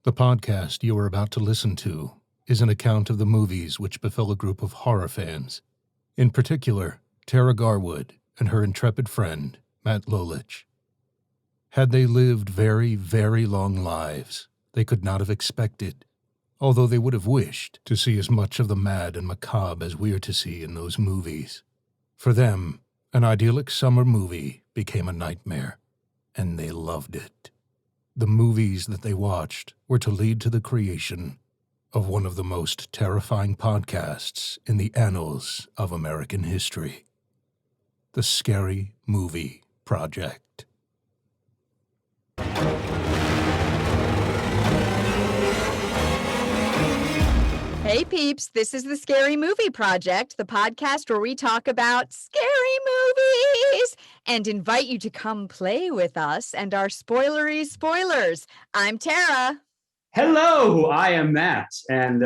The podcast you are about to listen to is an account of the movies which befell a group of horror fans, in particular, Tara Garwood and her intrepid friend, Matt Lolich. Had they lived very, very long lives, they could not have expected, although they would have wished, to see as much of the mad and macabre as we are to see in those movies. For them, an idyllic summer movie became a nightmare, and they loved it. The movies that they watched were to lead to the creation of one of the most terrifying podcasts in the annals of American history. The Scary Movie Project. Hey peeps, this is the Scary Movie Project, the podcast where we talk about scary movies and invite you to come play with us and our spoilery spoilers. I'm Tara. Hello, I am Matt, and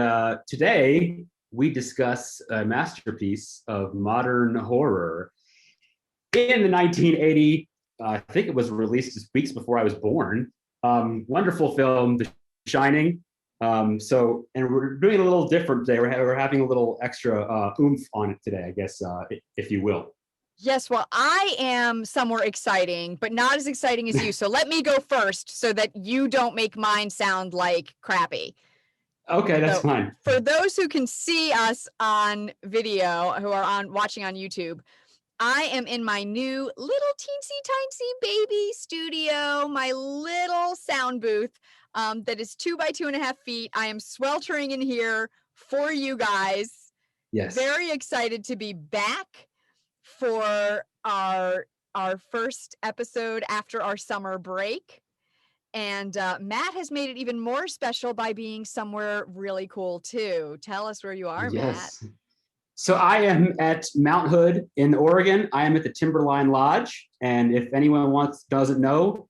today we discuss a masterpiece of modern horror. In the 1980, I think it was released just weeks before I was born. Wonderful film, The Shinning. And we're doing a little different today. We're having a little extra oomph on it today, I guess, if you will. Yes, well, I am somewhere exciting, but not as exciting as you. So let me go first so that you don't make mine sound like crappy. Okay, that's fine. For those who can see us on video, who are watching on YouTube, I am in my new little teensy-tiny baby studio, my little sound booth that is 2 by 2.5 feet. I am sweltering in here for you guys. Yes. Very excited to be back for our first episode after our summer break. And Matt has made it even more special by being somewhere really cool too. Tell us where you are, Yes. Matt. So I am at Mount Hood in Oregon. I am at the Timberline Lodge. And if anyone doesn't know,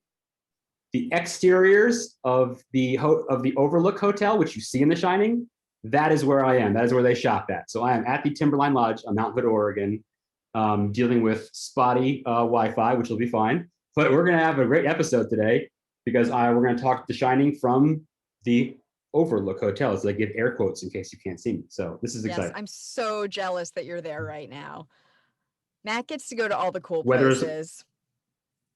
the exteriors of the Overlook Hotel, which you see in The Shining, that is where I am. That is where they shot that. So I am at the Timberline Lodge on Mount Hood, Oregon, dealing with spotty Wi-Fi, which will be fine. But we're going to have a great episode today because we're going to talk The Shining from the Overlook Hotel. So I give air quotes in case you can't see me. So this is exciting. Yes, I'm so jealous that you're there right now. Matt gets to go to all the cool places.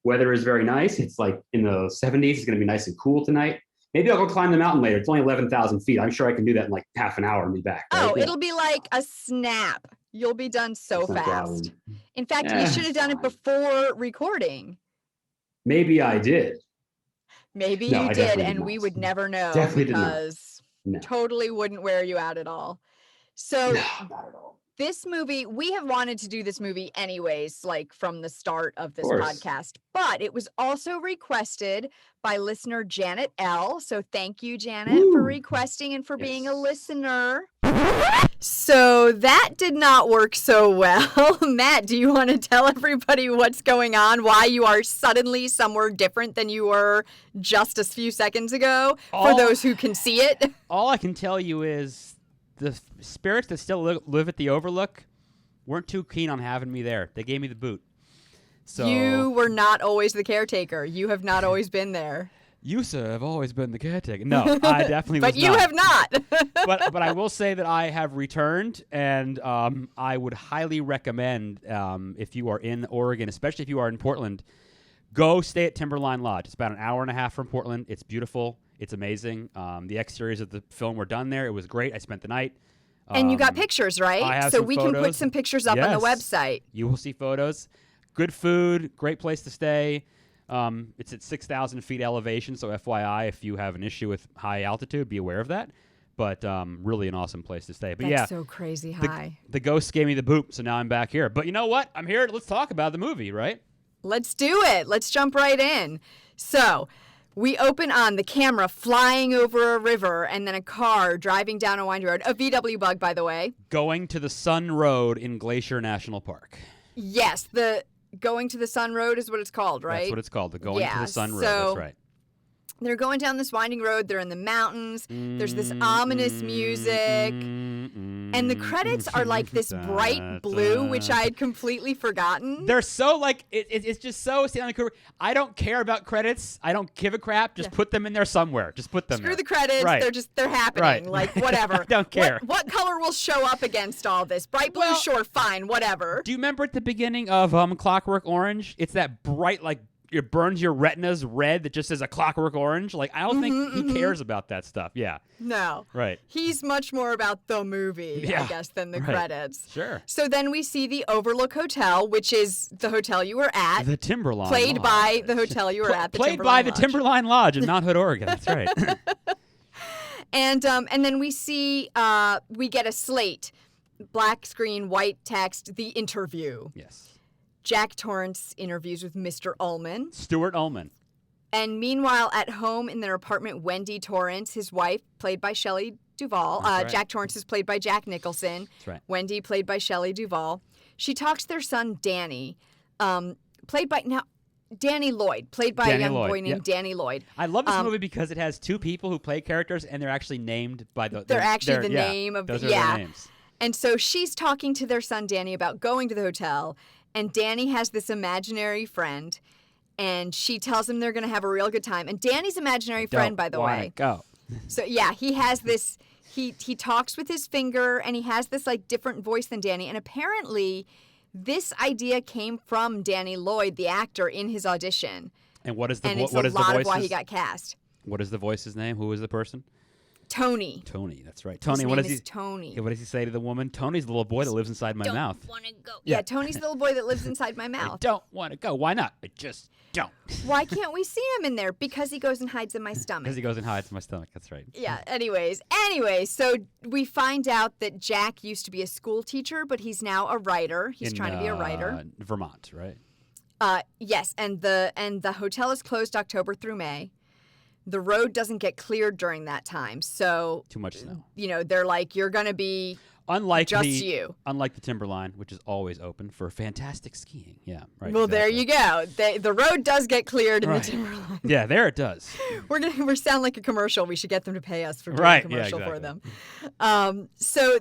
Weather is very nice. It's like in the 70s. It's going to be nice and cool tonight. Maybe I'll go climb the mountain later. It's only 11,000 feet. I'm sure I can do that in like half an hour and be back. Right? Oh, it'll be like a snap. You'll be done so fast. In fact, you should have done it before recording. Maybe I did. Maybe you did, and we would never know. Definitely because totally wouldn't wear you out at all. So no, not at all. This movie, we have wanted to do this movie anyways, like from the start of this podcast, but it was also requested by listener Janet L. So thank you, Janet, for requesting and for being a listener. So that did not work so well. Matt, do you want to tell everybody what's going on, why you are suddenly somewhere different than you were just a few seconds ago, for those who can see it? All I can tell you is the spirits that still live at the Overlook weren't too keen on having me there. They gave me the boot. So you were not always the caretaker. You have not always been there. You, sir, have always been the caretaker. No, I definitely was not. But you have not. but I will say that I have returned, and I would highly recommend if you are in Oregon, especially if you are in Portland, go stay at Timberline Lodge. It's about an hour and a half from Portland. It's beautiful. It's amazing. The exteriors of the film were done there. It was great. I spent the night. And you got pictures, right? I have so some we photos. Can put some pictures up on the website. You will see photos. Good food, great place to stay. It's at 6,000 feet elevation, so FYI, if you have an issue with high altitude, be aware of that. But really an awesome place to stay. But That's so crazy high. The ghost gave me the boot, so now I'm back here. But you know what? I'm here. Let's talk about the movie, right? Let's do it. Let's jump right in. So we open on the camera flying over a river and then a car driving down a windy road. A VW Bug, by the way. Going to the Sun Road in Glacier National Park. Yes, the Going to the Sun Road is what it's called, right? That's what it's called, the Going to the Sun Road. That's right. They're going down this winding road. They're in the mountains. There's this ominous music. And the credits are like this bright blue, which I had completely forgotten. They're so like it's just so Stanley Kubrick. I don't care about credits. I don't give a crap. Just put them in there somewhere. Just put them. Screw the credits. Right. They're happening. Right. Like whatever. I don't care. What color will show up against all this? Bright blue, sure, fine, whatever. Do you remember at the beginning of Clockwork Orange? It's that bright like. It burns your retinas red that just says a clockwork orange. Like, I don't think he cares about that stuff. Yeah. No. Right. He's much more about the movie, I guess, than the credits. Sure. So then we see the Overlook Hotel, which is the hotel you were at. The Timberline Played Lodge. by the hotel you were at. Played by the Timberline Lodge in Mount Hood, Oregon. That's right. And then we see, we get a slate, black screen, white text, the interview. Yes. Jack Torrance interviews with Mr. Ullman. Stuart Ullman. And meanwhile, at home in their apartment, Wendy Torrance, his wife, played by Shelley Duvall. Right. Jack Torrance is played by Jack Nicholson. That's right. Wendy, played by Shelley Duvall. She talks to their son, Danny, played by Danny Lloyd, played by a young boy named Danny Lloyd. I love this movie because it has two people who play characters, and they're actually named by the... They're actually the name of those the... are their names. And so she's talking to their son, Danny, about going to the hotel, and Danny has this imaginary friend, and she tells him they're going to have a real good time. And Danny's imaginary friend, by the way. Go. So, yeah, he has this... He talks with his finger, and he has this, like, different voice than Danny. And apparently, this idea came from Danny Lloyd, the actor, in his audition. And what is the And it's what a is the lot voice's, of why he got cast. What is the voice's name? Who is the person? Tony. Tony, that's right. His Tony, name what does is he... Tony. What does he say to the woman? Tony's the little boy that lives inside my mouth. Want to go. Yeah, Tony's the little boy that lives inside my I mouth. don't want to go. Why not? I just don't. Why can't we see him in there? Because he goes and hides in my stomach. Because he goes and hides in my stomach. That's right. Yeah, anyways, so we find out that Jack used to be a school teacher, but he's now a writer. He's trying to be a writer. Vermont, right? Yes, and the hotel is closed October through May. The road doesn't get cleared during that time, so Too much snow. They're like, you're gonna be Unlike you. Unlike the Timberline, which is always open for fantastic skiing. Yeah, right. Well, there you go. The road does get cleared in Right. the Timberline. Yeah, there it does. We're sound like a commercial. We should get them to pay us for doing Right, a yeah, commercial for exactly. them. So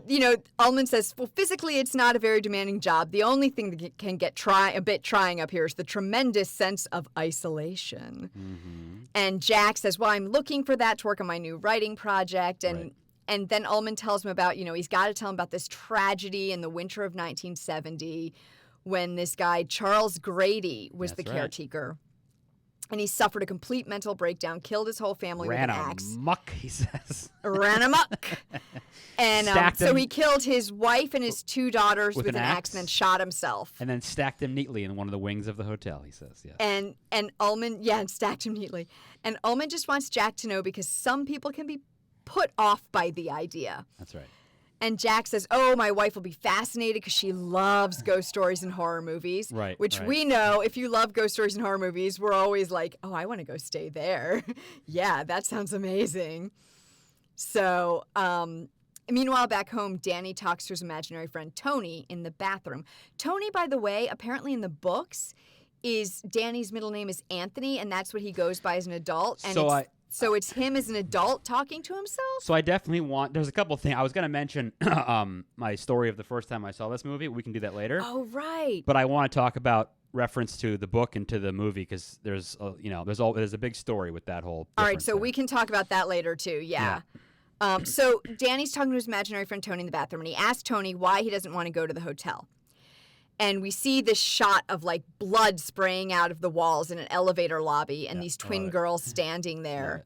Ullman says, well, physically it's not a very demanding job. The only thing that can get a bit trying up here is the tremendous sense of isolation. Mm-hmm. And Jack says, well, I'm looking for that to work on my new writing project. Right. And then Ullman tells him about, he's got to tell him about this tragedy in the winter of 1970 when this guy, Charles Grady, was That's the right. caretaker. And he suffered a complete mental breakdown, killed his whole family with an axe. Muck, he says. Ran amok. And Stacked so them he killed his wife and his two daughters with with an an axe axe? and then shot himself. And then stacked them neatly in one of the wings of the hotel, he says. Yeah. And Ullman, and stacked him neatly. And Ullman just wants Jack to know because some people can be put off by the idea. That's right. And Jack says, oh, my wife will be fascinated because she loves ghost stories and horror movies. Right, Which right. we know, if you love ghost stories and horror movies, we're always like, oh, I want to go stay there. Yeah, that sounds amazing. So, meanwhile, back home, Danny talks to his imaginary friend Tony in the bathroom. Tony, by the way, apparently in the books, Danny's middle name is Anthony, and that's what he goes by as an adult. And so it's him as an adult talking to himself? So I definitely there's a couple of things. I was going to mention my story of the first time I saw this movie. We can do that later. Oh, right. But I want to talk about reference to the book and to the movie because there's a big story with that whole All right, difference so there. we can talk about that later, too. Yeah. So Danny's talking to his imaginary friend Tony in the bathroom, and he asks Tony why he doesn't want to go to the hotel. And we see this shot of, like, blood spraying out of the walls in an elevator lobby and these twin girls standing there.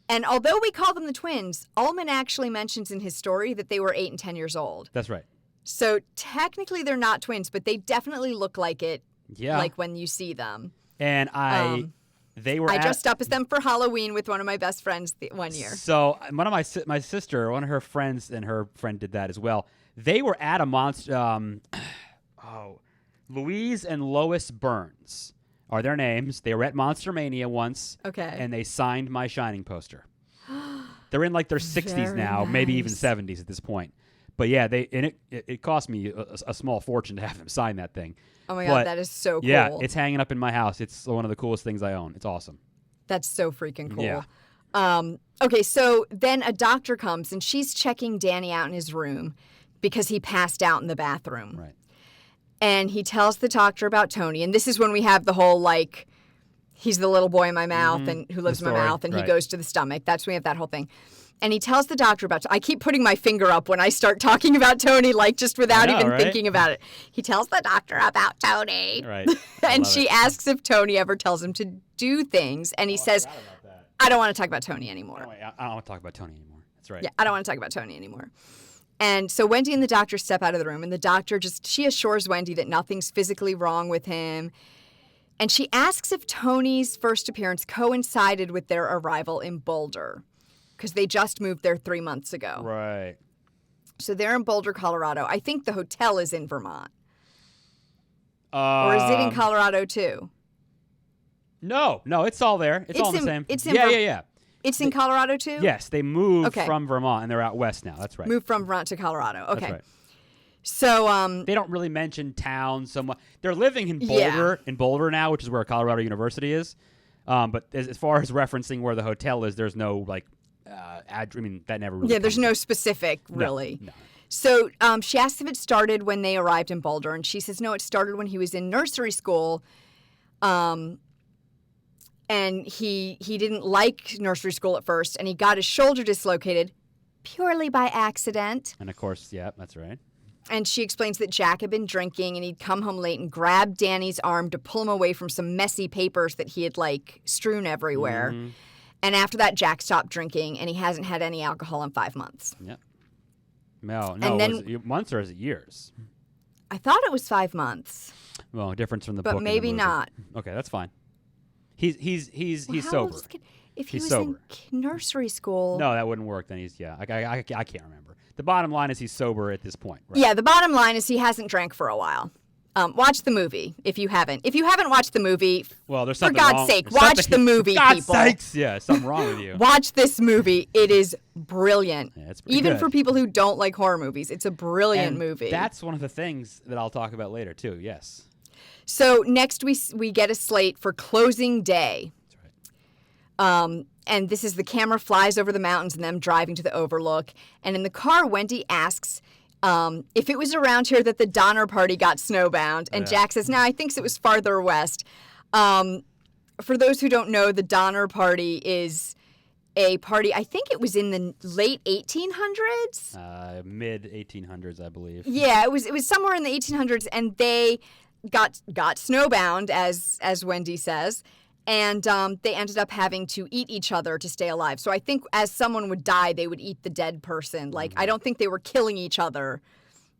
And although we call them the twins, Ullman actually mentions in his story that they were 8 and 10 years old. That's right. So technically they're not twins, but they definitely look like it, like when you see them. And I dressed up as them for Halloween with one of my best friends one year. So one of my sister, one of her friends, and her friend did that as well. They were at a monster... Louise and Lois Burns are their names. They were at Monster Mania once. Okay. And they signed my Shining poster. They're in like their 60s Very now, maybe even nice. 70s at this point. But yeah, it cost me a small fortune to have them sign that thing. Oh my God, that is so cool. Yeah, it's hanging up in my house. It's one of the coolest things I own. It's awesome. That's so freaking cool. Yeah. Okay, so then a doctor comes and she's checking Danny out in his room. because he passed out in the bathroom. Right. And he tells the doctor about Tony. And this is when we have the whole, like, he's the little boy in my mouth and who lives in my mouth, and he goes to the stomach. That's when we have that whole thing. And he tells the doctor about, I keep putting my finger up when I start talking about Tony, like just without even thinking about it. He tells the doctor about Tony. Right. And she asks if Tony ever tells him to do things. And he says, I don't want to talk about Tony anymore. I don't want to talk about Tony anymore. That's right. Yeah, I don't want to talk about Tony anymore. And so Wendy and the doctor step out of the room, and the doctor she assures Wendy that nothing's physically wrong with him. And she asks if Tony's first appearance coincided with their arrival in Boulder, because they just moved there 3 months ago. Right. So they're in Boulder, Colorado. I think the hotel is in Vermont. Or is it in Colorado too? No, it's all there. It's all the same. It's in yeah. It's in Colorado too? Yes, they moved from Vermont, and they're out west now. That's right. Moved from Vermont to Colorado. Okay. That's right. So they don't really mention towns so much. They're living in Boulder, now, which is where Colorado University is. But as far as referencing where the hotel is, there's no like I mean, that never really. Yeah, there's no specific really. No. So she asks if it started when they arrived in Boulder, and she says no, it started when he was in nursery school. And he didn't like nursery school at first, and he got his shoulder dislocated purely by accident. And of course, yeah, that's right. And she explains that Jack had been drinking, and he'd come home late and grabbed Danny's arm to pull him away from some messy papers that he had, like, strewn everywhere. Mm-hmm. And after that, Jack stopped drinking, and he hasn't had any alcohol in 5 months. Yep. No, and then, was it months or is it years? I thought it was 5 months. Well, difference from the book. But maybe not. Okay, that's fine. He's sober. If he was sober. In nursery school. No, that wouldn't work. Then I can't remember. The bottom line is he's sober at this point. Right? Yeah, the bottom line is he hasn't drank for a while. Watch the movie if you haven't. If you haven't watched the movie, well, there's something for God's wrong. sake, watch the movie, for God's people. Sakes, yeah, something wrong with you. Watch this movie. It is brilliant. Yeah, it's even good. for people who don't like horror movies. It's a brilliant movie. That's one of the things that I'll talk about later too. Yes. So next we get a slate for closing day. And this is the camera flies over the mountains and them driving to the Overlook. And in the car, Wendy asks if it was around here that the Donner Party got snowbound. And Jack says, no, I think it was farther west. For those who don't know, the Donner Party is a party, I think it was in the late 1800s? Mid 1800s, I believe. Yeah, it was somewhere in the 1800s, and they got snowbound, as Wendy says. And they ended up having to eat each other to stay alive. So I think as someone would die, they would eat the dead person. Like, I don't think they were killing each other.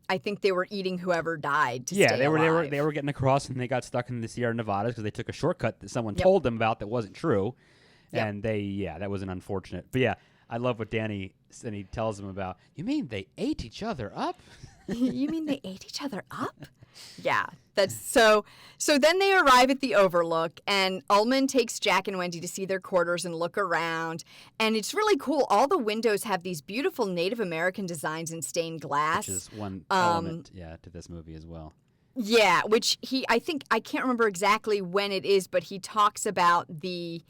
I think they were eating whoever died to stay alive. They were getting across, and they got stuck in the Sierra Nevadas because they took a shortcut that someone told them about that wasn't true. Yep. And that was an unfortunate. But yeah, I love what Danny and he tells them about. You mean they ate each other up? You mean they ate each other up? Yeah, that's so then they arrive at the Overlook, and Ullman takes Jack and Wendy to see their quarters and look around. And it's really cool. All the windows have these beautiful Native American designs in stained glass. Which is one element, to this movie as well. Yeah, which I can't remember exactly when it is, but he talks about the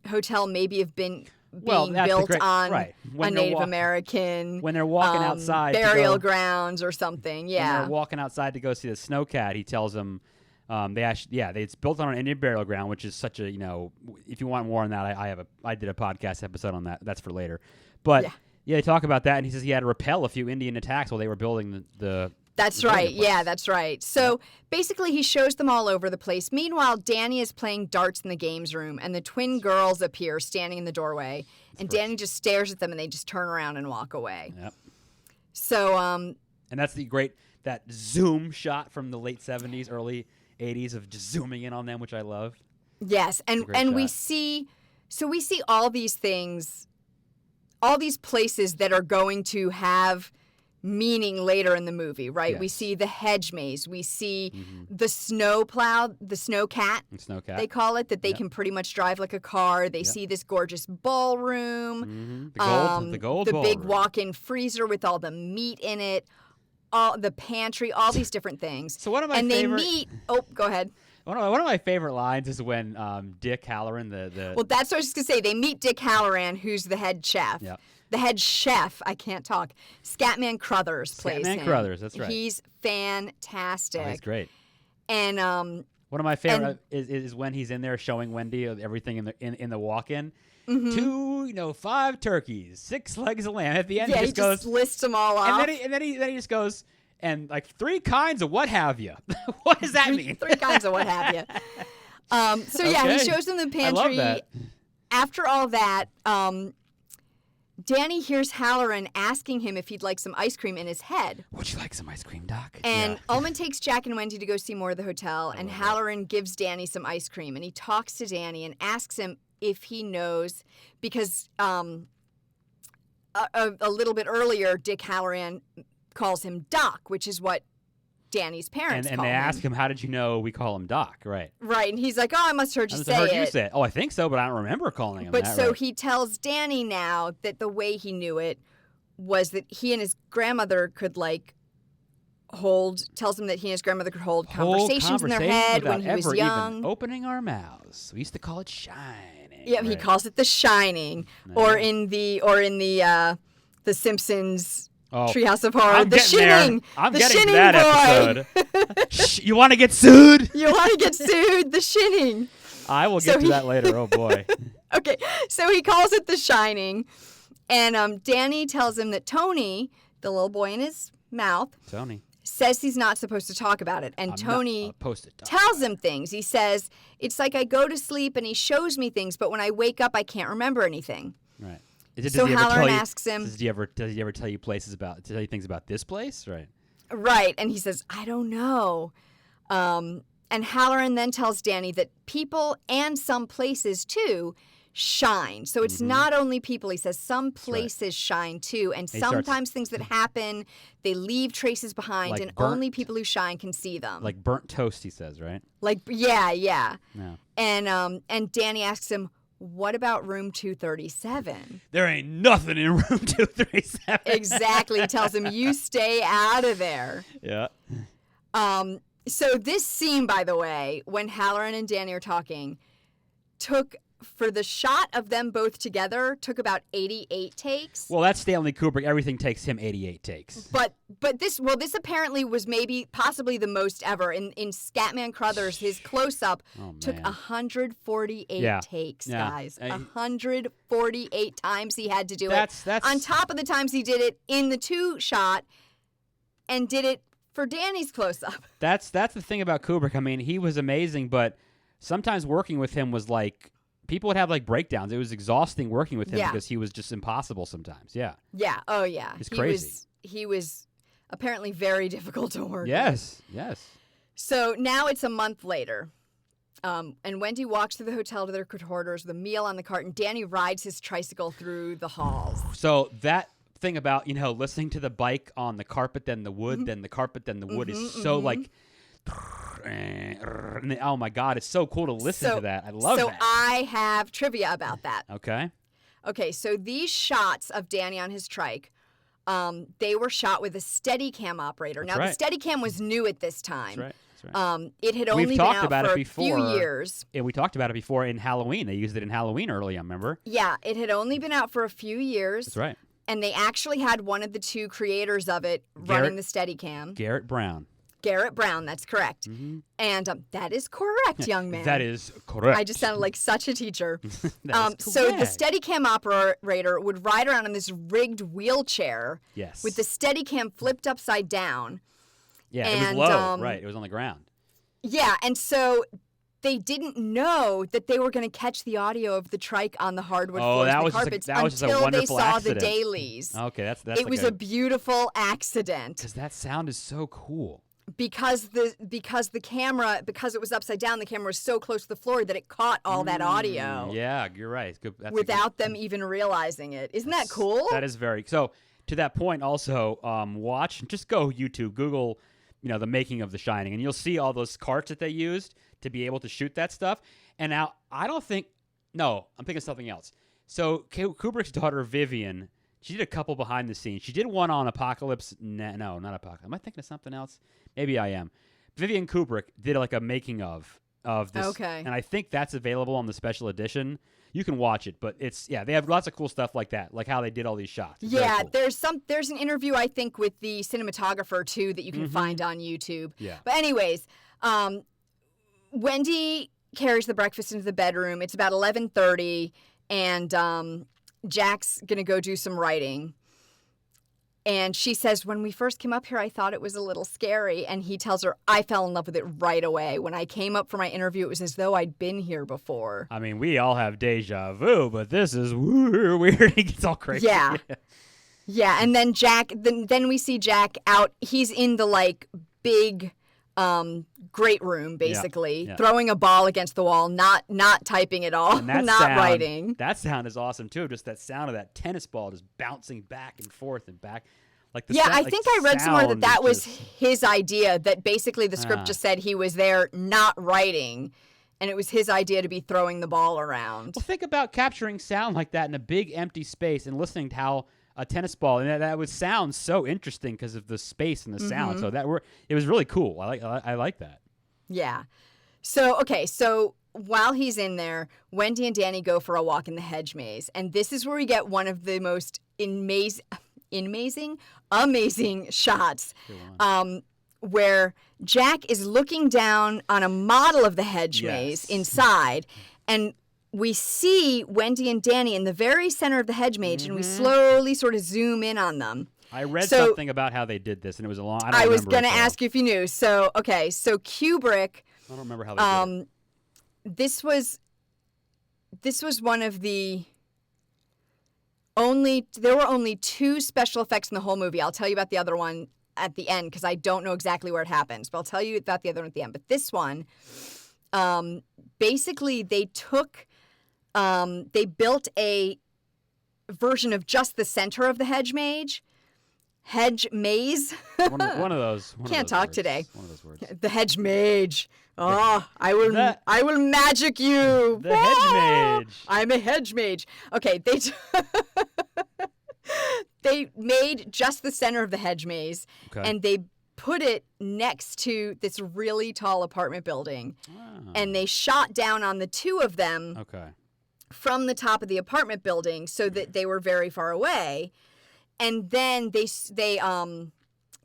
hotel maybe have been being built on a Native American when they're walking outside burial grounds or something. Yeah, when they're walking outside to go see the snowcat, he tells them it's built on an Indian burial ground, which is such a if you want more on that, I did a podcast episode on that. That's for later, but they talk about that, and he says he had to repel a few Indian attacks while they were building the That's right. Yeah, that's right. So basically he shows them all over the place. Meanwhile, Danny is playing darts in the games room, and the twin girls appear standing in the doorway. And Danny just stares at them, and they just turn around and walk away. Yep. So and that's that zoom shot from the late 70s, early 80s of just zooming in on them, which I love. Yes, and we see all these things, all these places that are going to have meaning later in the movie, right? Yes. We see the hedge maze. We see the snow plow, the snowcat, they call it, that they can pretty much drive like a car. They see this gorgeous ballroom, the gold the ballroom. big walk-in freezer with all the meat in it, all the pantry, all these different things. So one of my favorite... they meet... Oh, go ahead. One of my favorite lines is when Dick Halloran, the Well, that's what I was just going to say. They meet Dick Halloran, who's the head chef. Yeah. the head chef. I can't talk. Scatman Crothers plays him. Scatman Crothers, that's right. He's fantastic. Oh, he's great. And one of my favorite is when he's in there showing Wendy everything in the walk-in. Mm-hmm. 2, 5 turkeys, 6 legs of lamb. At the end, yeah, he just lists them all off. And then he just goes, and like 3 kinds of what have you. What does that mean? 3 kinds of what have you. So yeah, he shows them the pantry. I love that. After all that, Danny hears Halloran asking him if he'd like some ice cream in his head. Would you like some ice cream, Doc? And Ullman takes Jack and Wendy to go see more of the hotel, and Halloran gives Danny some ice cream. And he talks to Danny and asks him if he knows, because a little bit earlier, Dick Halloran calls him Doc, which is what Danny's parents call him. And they ask him, how did you know we call him Doc? Right. Right. And he's like, oh, I must have heard you say it. You say it. Oh, I think so, but I don't remember calling him that. But so right. he tells Danny now that the way he knew it was that he and his grandmother could tells him that he and his grandmother could hold conversations in their head when he was young. Even opening our mouths. We used to call it Shining. Yeah, right. He calls it the Shining. No. Or in the Simpsons Treehouse of Horror, the Shinning. I'm the getting Shinning to that episode. You want to get sued? You want to get sued? The Shinning. I will get to that later. Oh boy. Okay, so he calls it the Shining, and Danny tells him that Tony, the little boy in his mouth, says he's not supposed to talk about it, and Tony tells him things. He says, "It's like I go to sleep and he shows me things, but when I wake up, I can't remember anything." Right. So Halloran asks him, Does he ever tell you things about this place? Right. Right, and he says, I don't know. And Halloran then tells Danny that people and some places too shine. So it's not only people. He says some places shine too, and sometimes things that happen, they leave traces behind, like and only people who shine can see them. Like burnt toast, he says, right? Like yeah. And Danny asks him, what about room 237? There ain't nothing in room 237. Exactly. He tells him, you stay out of there. Yeah. So this scene, by the way, when Halloran and Danny are talking, for the shot of them both together, took about 88 takes. Well, that's Stanley Kubrick. Everything takes him 88 takes. But this apparently was possibly the most ever. In Scatman Crothers, his close-up took 148 takes, guys. 148 times he had to do it. That's on top of the times he did it in the 2 shot and did it for Danny's close-up. That's the thing about Kubrick. I mean, he was amazing, but sometimes working with him was like, people would have like breakdowns. It was exhausting working with him because he was just impossible sometimes. Yeah. Yeah. Oh, yeah. It's crazy. He was apparently very difficult to work with. Yes. So now it's a month later. And Wendy walks through the hotel to their quarters with a meal on the cart, and Danny rides his tricycle through the halls. So that thing about, listening to the bike on the carpet, then the wood, then the carpet, then the wood is so like... Oh my God, it's so cool to listen to that. I love that. So I have trivia about that. Okay, so these shots of Danny on his trike, they were shot with a Steadicam operator. That's now, right. the Steadicam was new at this time. That's right. It had only been out for a few years. Yeah, we talked about it before in Halloween. They used it in Halloween early, I remember. Yeah, it had only been out for a few years. That's right. And they actually had one of the 2 creators of it running the Steadicam. Garrett Brown, that's correct. Mm-hmm. And that is correct, young man. That is correct. I just sounded like such a teacher. So the Steadicam operator would ride around in this rigged wheelchair with the Steadicam flipped upside down. Yeah, it was low, right. It was on the ground. Yeah, and so they didn't know that they were going to catch the audio of the trike on the hardwood floors and the carpets until they saw the dailies. Okay, that's it was a beautiful accident. Because that sound is so cool. Because the camera, because it was upside down, the camera was so close to the floor that it caught all that audio. Yeah, you're right. It's good. Without them even realizing it. Isn't that cool? That is very. So to that point, also just go YouTube, Google, the making of The Shining, and you'll see all those carts that they used to be able to shoot that stuff. And now I'm thinking something else. So Kubrick's daughter Vivian, she did a couple behind the scenes. She did one on Apocalypse. No, not Apocalypse. Am I thinking of something else? Maybe I am. Vivian Kubrick did like a making of this. Okay. And I think that's available on the special edition. You can watch it, but they have lots of cool stuff like that, like how they did all these shots. It's very cool. There's an interview I think with the cinematographer too that you can find on YouTube. Yeah. But anyways, Wendy carries the breakfast into the bedroom. It's about 11:30, and Jack's gonna go do some writing. And she says, when we first came up here, I thought it was a little scary. And he tells her, I fell in love with it right away. When I came up for my interview, it was as though I'd been here before. I mean, we all have deja vu, but this is weird. He gets all crazy. Yeah. Yeah. And then then we see Jack out. He's in the like big great room, basically, throwing a ball against the wall, not typing at all, not writing. That sound is awesome too. Just that sound of that tennis ball just bouncing back and forth and back. Like I think I read somewhere that was his idea. That basically the script just said he was there not writing, and it was his idea to be throwing the ball around. Well, think about capturing sound like that in a big empty space and listening to how a tennis ball, and that would sound so interesting because of the space and the sound. So it was really cool. I like that. Yeah. So while he's in there, Wendy and Danny go for a walk in the hedge maze, and this is where we get one of the most amazing shots, where Jack is looking down on a model of the hedge maze inside, and we see Wendy and Danny in the very center of the hedge maze, and we slowly sort of zoom in on them. I read something about how they did this, and it was a long. I was going to ask you if you knew. So Kubrick. I don't remember how they did it. This was one of the only. There were only 2 special effects in the whole movie. I'll tell you about the other one at the end because I don't know exactly where it happens, but I'll tell you about the other one at the end. But this one, basically, they took. They built a version of just the center of the hedge maze. One of those. Can't talk today. One of those words. The hedge maze. Oh, I will magic you. The hedge maze. I'm a hedge mage. Okay, they made just the center of the hedge maze, and they put it next to this really tall apartment building, and they shot down on the 2 of them. From the top of the apartment building so that they were very far away. And then they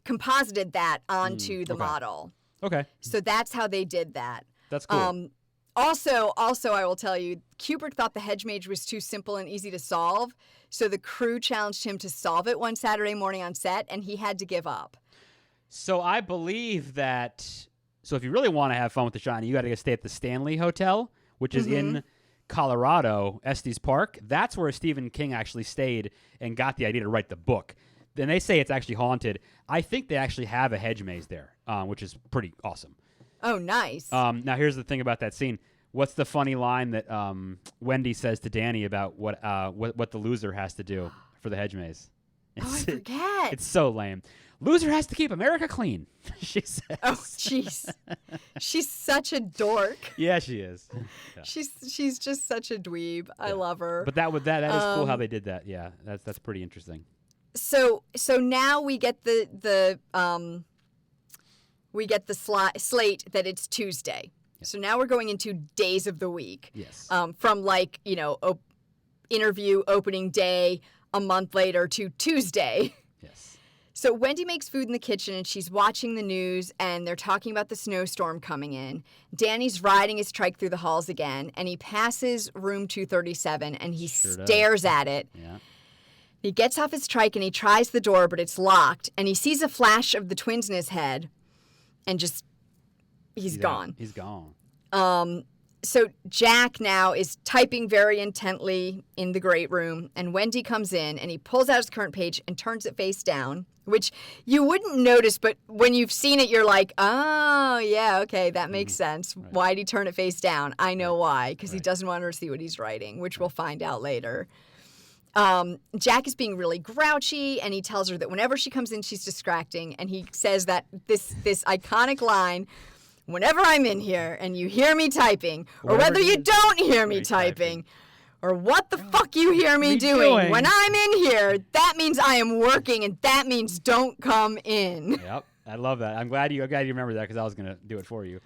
composited that onto the model. Okay. So that's how they did that. That's cool. Also, I will tell you, Kubrick thought the hedge maze was too simple and easy to solve. So the crew challenged him to solve it one Saturday morning on set, and he had to give up. So I believe that. So if you really want to have fun with The Shining, you got to go stay at the Stanley Hotel, which is in Colorado, Estes Park. That's where Stephen King actually stayed and got the idea to write the book. Then they say it's actually haunted. I think they actually have a hedge maze there, which is pretty awesome. Oh, nice. Now here's the thing about that scene. What's the funny line that Wendy says to Danny about what the loser has to do for the hedge maze? I forget. It's so lame. Loser has to keep America clean, she says. Oh, jeez. She's such a dork. Yeah, she is. Yeah. She's just such a dweeb. Yeah. I love her. But that is cool how they did that. Yeah, that's pretty interesting. So now we get the slate that it's Tuesday. Yes. So now we're going into days of the week. Yes. From interview opening day a month later to Tuesday. Yes. So Wendy makes food in the kitchen, and she's watching the news, and they're talking about the snowstorm coming in. Danny's riding his trike through the halls again, and he passes room 237, and he stares at it. Yeah. He gets off his trike, and he tries the door, but it's locked, and he sees a flash of the twins in his head, and he's gone. He's gone. So Jack now is typing very intently in the great room, and Wendy comes in, and he pulls out his current page and turns it face down, which you wouldn't notice, but when you've seen it, you're like, oh, yeah, okay, that makes sense. Right. Why'd he turn it face down? I know why, because he doesn't want her to see what he's writing, which we'll find out later. Jack is being really grouchy, and he tells her that whenever she comes in, she's distracting, and he says that this iconic line, whenever I'm in here and you hear me typing, or whether you don't hear me typing, or what the fuck you hear me doing, when I'm in here, that means I am working, and that means don't come in. Yep, I love that. I'm glad you remember that because I was going to do it for you.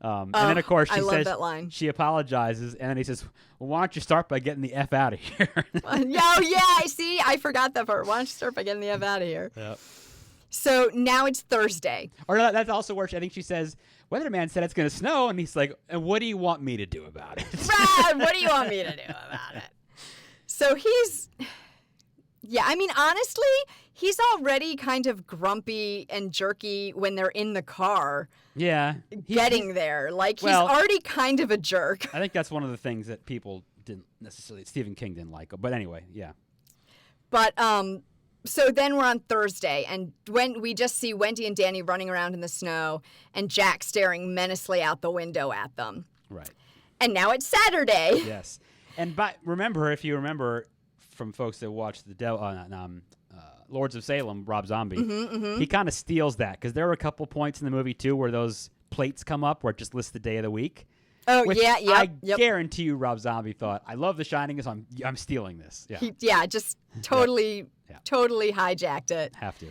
And then, of course, I she love says that line. she apologizes, and then he says, well, why don't you start by getting the F out of here? See, I forgot that part. Why don't you start by getting the F out of here? Yep. So now it's Thursday. Or that's also where I think she says, weatherman said it's going to snow, and he's like, and what do you want me to do about it? Brad, what do you want me to do about it? So honestly, he's already kind of grumpy and jerky when they're in the car. Yeah. Getting there. Like, he's already kind of a jerk. I think that's one of the things that people didn't necessarily, Stephen King didn't like. But anyway, yeah. But, so then we're on Thursday, and when we just see Wendy and Danny running around in the snow, and Jack staring menacingly out the window at them. Right. And now it's Saturday. Yes. And if you remember from folks that watched the Lords of Salem, Rob Zombie, he kind of steals that, because there were a couple points in the movie too where those plates come up where it just lists the day of the week. Oh, yeah. I guarantee you Rob Zombie thought, I love The Shining, so I'm stealing this. Yeah. Just totally hijacked it. Have to.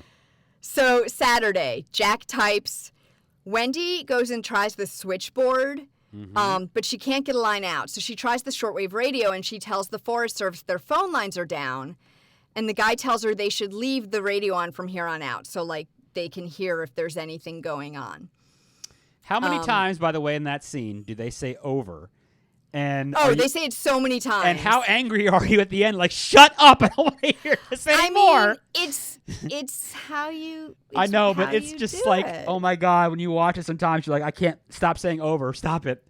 So Saturday, Jack types. Wendy goes and tries the switchboard, but she can't get a line out. So she tries the shortwave radio, and she tells the Forest Service their phone lines are down. And the guy tells her they should leave the radio on from here on out, so like they can hear if there's anything going on. How many times, by the way, in that scene do they say over? And they say it so many times. And how angry are you at the end? Like, shut up! I don't want to hear this anymore. It's how you. I know, but it's just like, oh my god! When you watch it, sometimes you're like, I can't stop saying over. Stop it.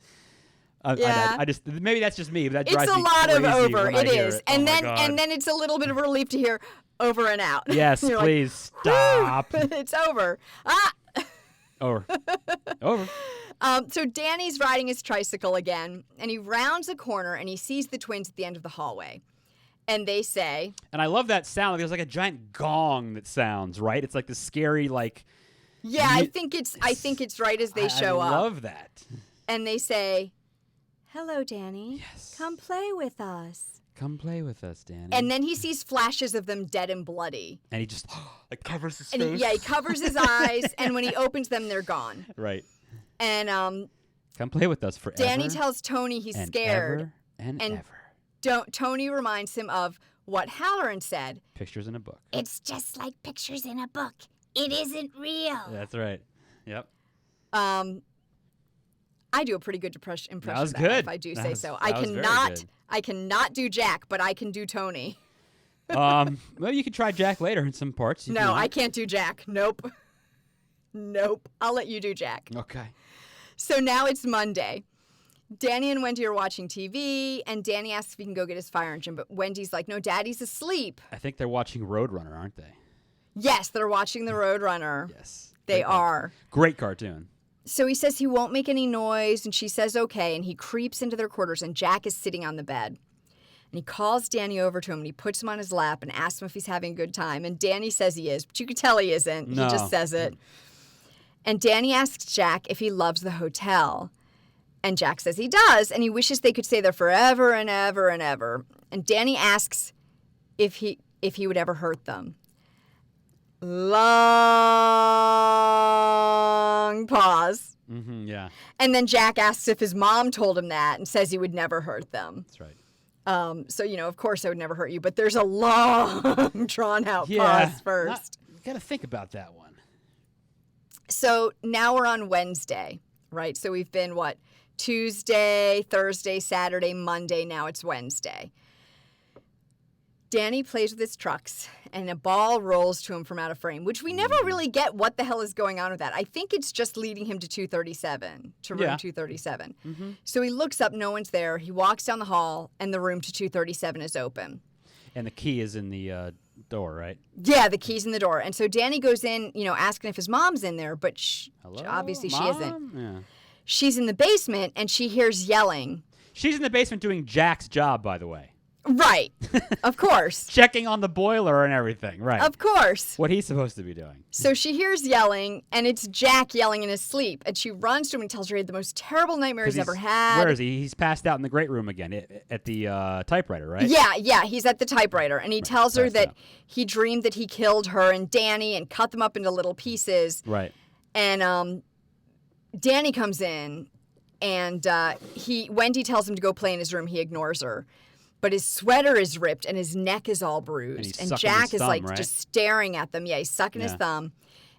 I just maybe that's just me, but that drives me crazy. It's a lot of over. It is, and then then it's a little bit of a relief to hear over and out. Yes, please stop. It's over. Over. So Danny's riding his tricycle again, and he rounds a corner, and he sees the twins at the end of the hallway. And they say... And I love that sound. There's like a giant gong that sounds, right? It's like the scary, like... Yeah, I think it's right as they show up. I love that. And they say, hello, Danny. Yes. Come play with us. Come play with us, Danny. And then he sees flashes of them dead and bloody. And he just like covers his face. He covers his eyes, and when he opens them, they're gone. Right. And come play with us forever. Danny tells Tony he's scared. Ever. Tony reminds him of what Halloran said. Pictures in a book. It's just like pictures in a book. It isn't real. That's right. Yep. I do a pretty good impression that was of that, good. if I do that say was, so. That I cannot do Jack, but I can do Tony. Well, you could try Jack later in some parts. No, I can't do Jack. Nope. I'll let you do Jack. Okay. So now it's Monday. Danny and Wendy are watching TV, and Danny asks if he can go get his fire engine, but Wendy's like, no, Daddy's asleep. I think they're watching Roadrunner, aren't they? Yes, they're watching the Roadrunner. Yes. They are. Great cartoon. So he says he won't make any noise, and she says okay, and he creeps into their quarters, and Jack is sitting on the bed. And he calls Danny over to him, and he puts him on his lap and asks him if he's having a good time. And Danny says he is, but you can tell he isn't. No. He just says it. And Danny asks Jack if he loves the hotel. And Jack says he does, and he wishes they could stay there forever and ever and ever. And Danny asks if he would ever hurt them. Long pause. Yeah. And then Jack asks if his mom told him that and says he would never hurt them. That's right. So, of course I would never hurt you, but there's a long, drawn-out pause first. You got to think about that one. So now we're on Wednesday, right? So we've been, Tuesday, Thursday, Saturday, Monday, now it's Wednesday. Danny plays with his trucks, and a ball rolls to him from out of frame, which we never really get what the hell is going on with that. I think it's just leading him to 237, to room 237. Mm-hmm. So he looks up, no one's there. He walks down the hall, and the room to 237 is open. And the key is in the door, right? Yeah, the key's in the door. And so Danny goes in, asking if his mom's in there, but obviously Mom? She isn't. Yeah. She's in the basement, and she hears yelling. She's in the basement doing Jack's job, by the way. Right. Of course. Checking on the boiler and everything, right. Of course. What he's supposed to be doing. So she hears yelling, and it's Jack yelling in his sleep. And she runs to him and tells her he had the most terrible nightmare he's ever had. Where is he? He's passed out in the great room again at the typewriter, right? Yeah, he's at the typewriter. And he tells her that he dreamed that he killed her and Danny and cut them up into little pieces. Right. And Danny comes in, And Wendy tells him to go play in his room. He ignores her. But his sweater is ripped and his neck is all bruised. And Jack is like just staring at them. Yeah, he's sucking his thumb.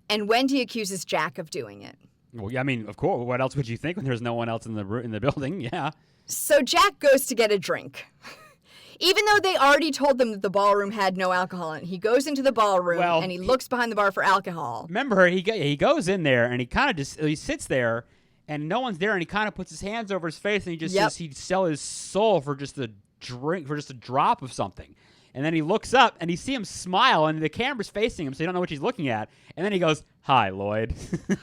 And Wendy accuses Jack of doing it. Well, yeah, I mean, of course. What else would you think when there's no one else in the building? Yeah. So Jack goes to get a drink. Even though they already told them that the ballroom had no alcohol in it, he goes into the ballroom and he looks behind the bar for alcohol. Remember, he goes in there and he kind of just he sits there and no one's there and he kind of puts his hands over his face and he just says he'd sell his soul for just a drink, for just a drop of something. And then he looks up and you see him smile and the camera's facing him, so you don't know what he's looking at. And then he goes, "Hi, Lloyd."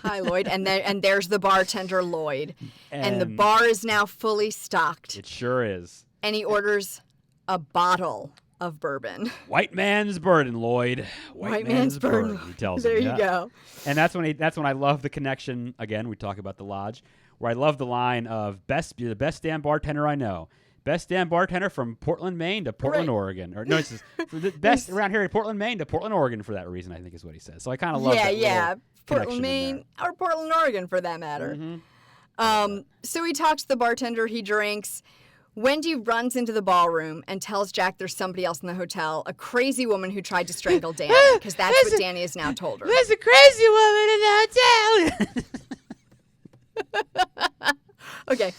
Hi, Lloyd. And there's the bartender, Lloyd. And the bar is now fully stocked. It sure is. And he orders a bottle of bourbon. White man's burden, Lloyd. White man's burden. He tells him. There you go. And that's when I love the connection. Again, we talk about the lodge, where I love the line of "You're the best damn bartender I know. Best damn bartender from Portland, Maine to Portland, Oregon." Or no, it's just the best around here in Portland, Maine to Portland, Oregon for that reason, I think is what he says. So I kind of love that. Yeah. Portland, Maine, or Portland, Oregon for that matter. Mm-hmm. So he talks to the bartender, he drinks. Wendy runs into the ballroom and tells Jack there's somebody else in the hotel, a crazy woman who tried to strangle Danny, because that's what Danny has now told her. There's a crazy woman in the hotel. Okay.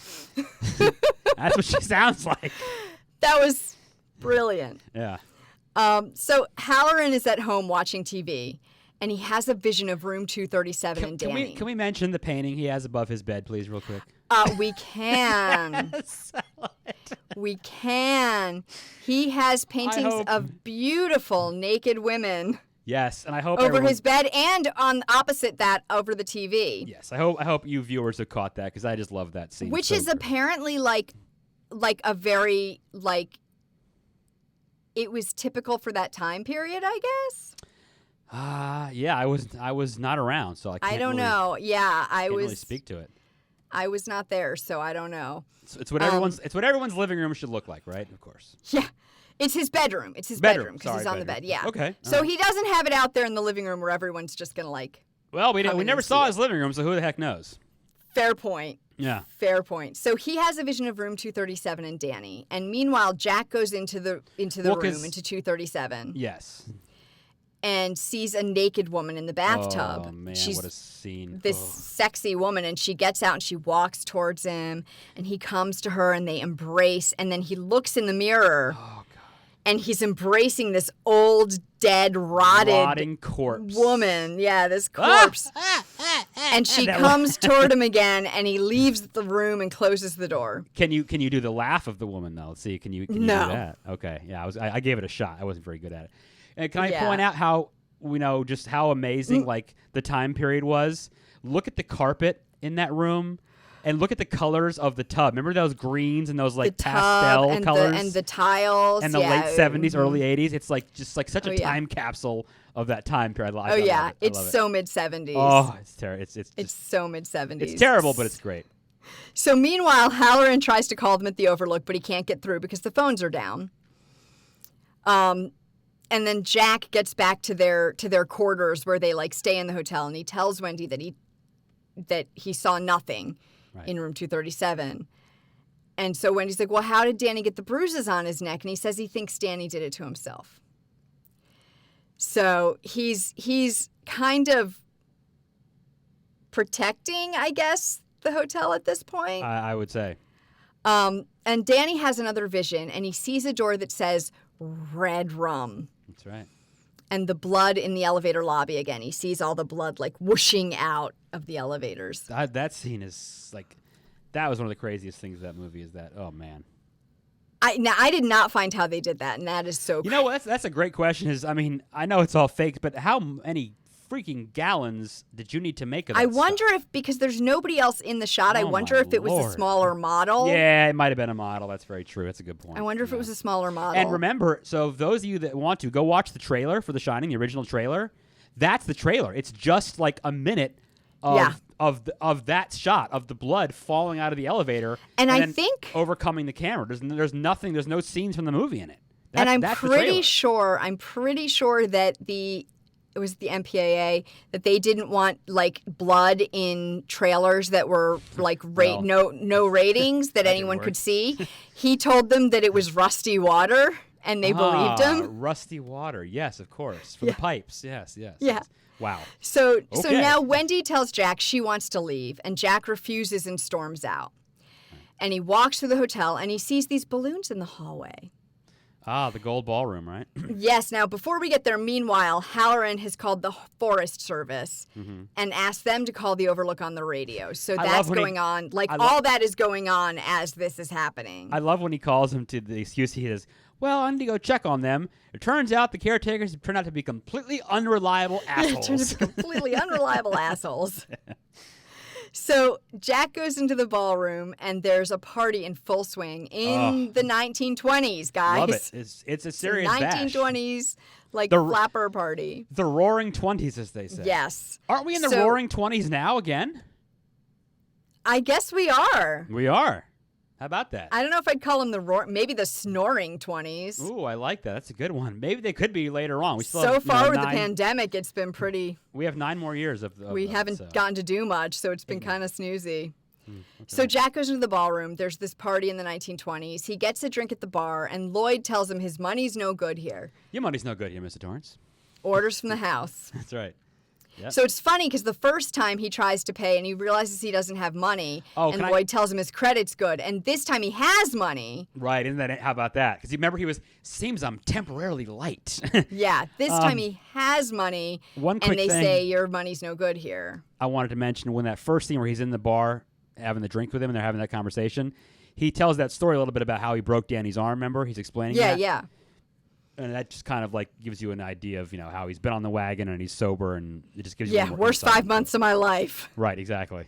That's what she sounds like. That was brilliant. Yeah. So Halloran is at home watching TV, and he has a vision of room 237 and Danny. Can we mention the painting he has above his bed, please, real quick? We can. We can. He has paintings of beautiful naked women. Yes, and I hope over his bed and on opposite that over the TV. Yes, I hope you viewers have caught that because I just love that scene. Which is apparently like a very it was typical for that time period, I guess. Yeah, I was not around, so I don't know. Yeah, I can't was really speak to it. I was not there, so I don't know. It's what everyone's living room should look like, right? Of course. Yeah. It's his bedroom. It's his bedroom because he's on the bed. Yeah. Okay. So he doesn't have it out there in the living room where everyone's just going to Well, we never saw his living room, so who the heck knows? Fair point. Yeah. Fair point. So he has a vision of room 237 and Danny. And meanwhile, Jack goes into the room, into 237. Yes. And sees a naked woman in the bathtub. Oh, man, what a scene. This sexy woman, and she gets out and she walks towards him, and he comes to her and they embrace, and then he looks in the mirror. Oh, God. And he's embracing this old, dead, rotting corpse woman. Yeah, this corpse. And she comes toward him again, and he leaves the room and closes the door. Can you do the laugh of the woman, though? Let's see, can you do that? Okay, yeah, I gave it a shot. I wasn't very good at it. And can I point out how, just how amazing, the time period was? Look at the carpet in that room. And look at the colors of the tub. Remember those greens and those pastel and colors? And the tiles. And the late 70s, early 80s. It's such a time capsule of that time period. I love it. It's so mid-70s. Oh, it's terrible. It's so mid-70s. It's terrible, but it's great. So meanwhile, Halloran tries to call them at the Overlook, but he can't get through because the phones are down. And then Jack gets back to their quarters where they stay in the hotel, and he tells Wendy that he saw nothing. Right. In room 237. And so Wendy's like, well, how did Danny get the bruises on his neck? And he says he thinks Danny did it to himself. So he's kind of protecting, I guess, the hotel at this point. I would say. And Danny has another vision, and he sees a door that says redrum. That's right. And the blood in the elevator lobby again. He sees all the blood whooshing out of the elevators. That scene is that was one of the craziest things of that movie. Is that man? I did not find how they did that, and that is so. You know what? That's a great question. I know it's all fake, but how many freaking gallons did you need to make of that I wonder if, because there's nobody else in the shot, I wonder if it was a smaller model. Yeah, it might have been a model. That's very true. That's a good point. I wonder if it was a smaller model. And remember, so those of you that want to, go watch the trailer for The Shining, the original trailer. That's the trailer. It's just a minute of that shot of the blood falling out of the elevator. And I think overcoming the camera. There's no scenes from the movie in it. I'm pretty sure that the MPAA, that they didn't want like blood in trailers that were like no ratings that anyone could see. He told them that it was rusty water, and they believed him. Rusty water, yes, of course, for the pipes, yes. Yeah. Wow. So now Wendy tells Jack she wants to leave, and Jack refuses and storms out. And he walks through the hotel, and he sees these balloons in the hallway. The gold ballroom, right? Yes. Now, before we get there, meanwhile, Halloran has called the Forest Service and asked them to call the Overlook on the radio. So that's going on. Like, all that is going on as this is happening. I love when he calls him to the excuse he says, well, I need to go check on them. It turns out the caretakers have turned out to be completely unreliable assholes. Turned out to be completely unreliable assholes. So Jack goes into the ballroom, and there's a party in full swing in the 1920s, guys. Love it. It's a serious 1920s, like flapper party. The Roaring 20s, as they say. Yes. Aren't we in the Roaring 20s now again? I guess we are. We are. How about that? I don't know if I'd call them maybe the snoring 20s. Ooh, I like that. That's a good one. Maybe they could be later on. We still so have, far with the pandemic, it's been pretty. We have 9 more years of we haven't gotten to do much, so it's been kind of snoozy. Okay. So Jack goes into the ballroom. There's this party in the 1920s. He gets a drink at the bar, and Lloyd tells him his money's no good here. Your money's no good here, Mr. Torrance. Orders from the house. That's right. Yep. So it's funny because the first time he tries to pay and he realizes he doesn't have money, and Lloyd tells him his credit's good. And this time he has money. Right, how about that? Because remember seems I'm temporarily light. Yeah, this time he has money, and they say your money's no good here. I wanted to mention when that first scene where he's in the bar having the drink with him and they're having that conversation, he tells that story a little bit about how he broke Danny's arm, remember? He's explaining that. Yeah. And that just kind of like gives you an idea of, how he's been on the wagon and he's sober, and it just gives you a worst 5 months of my life. Right, exactly.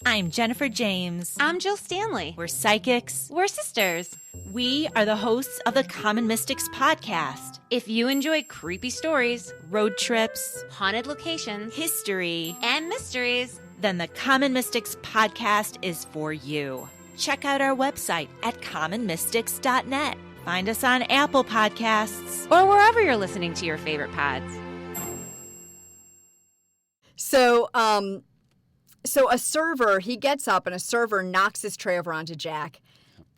I'm Jennifer James. I'm Jill Stanley. We're psychics. We're sisters. We are the hosts of the Common Mystics podcast. If you enjoy creepy stories, road trips, haunted locations, history, and mysteries, then the Common Mystics podcast is for you. Check out our website at commonmystics.net. Find us on Apple Podcasts. or wherever you're listening to your favorite pods. So a server, he gets up and a server knocks his tray over onto Jack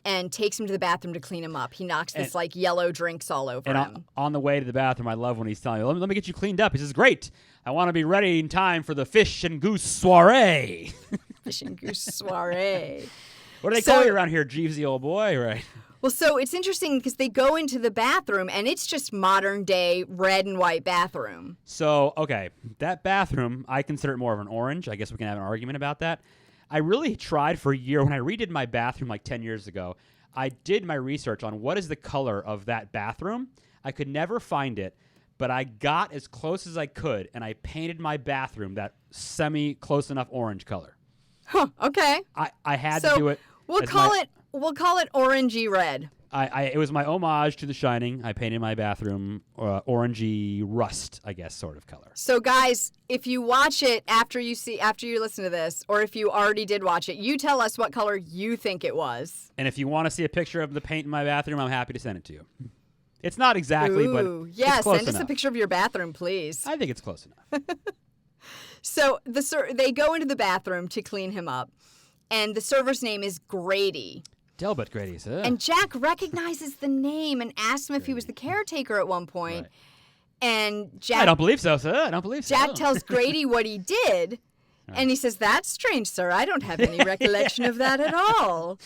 and takes him to the bathroom to clean him up. He knocks this yellow drinks all over him. On the way to the bathroom, I love when he's telling you, let me get you cleaned up. He says, great. I want to be ready in time for the fish and goose soiree. Fish and goose soiree. What do they call you around here, Jeevesy old boy? Right. Well, so it's interesting because they go into the bathroom, and it's just modern day red and white bathroom. So, okay, that bathroom, I consider it more of an orange. I guess we can have an argument about that. I really tried for a year. When I redid my bathroom like 10 years ago, I did my research on what is the color of that bathroom. I could never find it, but I got as close as I could, and I painted my bathroom that semi-close enough orange color. Huh, okay. I had to do it. We'll call it orangey red. It was my homage to The Shining. I painted my bathroom orangey rust, I guess, sort of color. So, guys, if you watch it after you listen to this, or if you already did watch it, you tell us what color you think it was. And if you want to see a picture of the paint in my bathroom, I'm happy to send it to you. It's not exactly, but yeah, it's close send us enough. a picture of your bathroom, please. I think it's close enough. So they go into the bathroom to clean him up, and the server's name is Grady. Delbert Grady, sir. And Jack recognizes the name and asks him if he was the caretaker at one point. Right. And Jack... I don't believe so, sir. I don't believe so. Jack tells Grady what he did, and he says, "That's strange, sir. I don't have any recollection of that at all."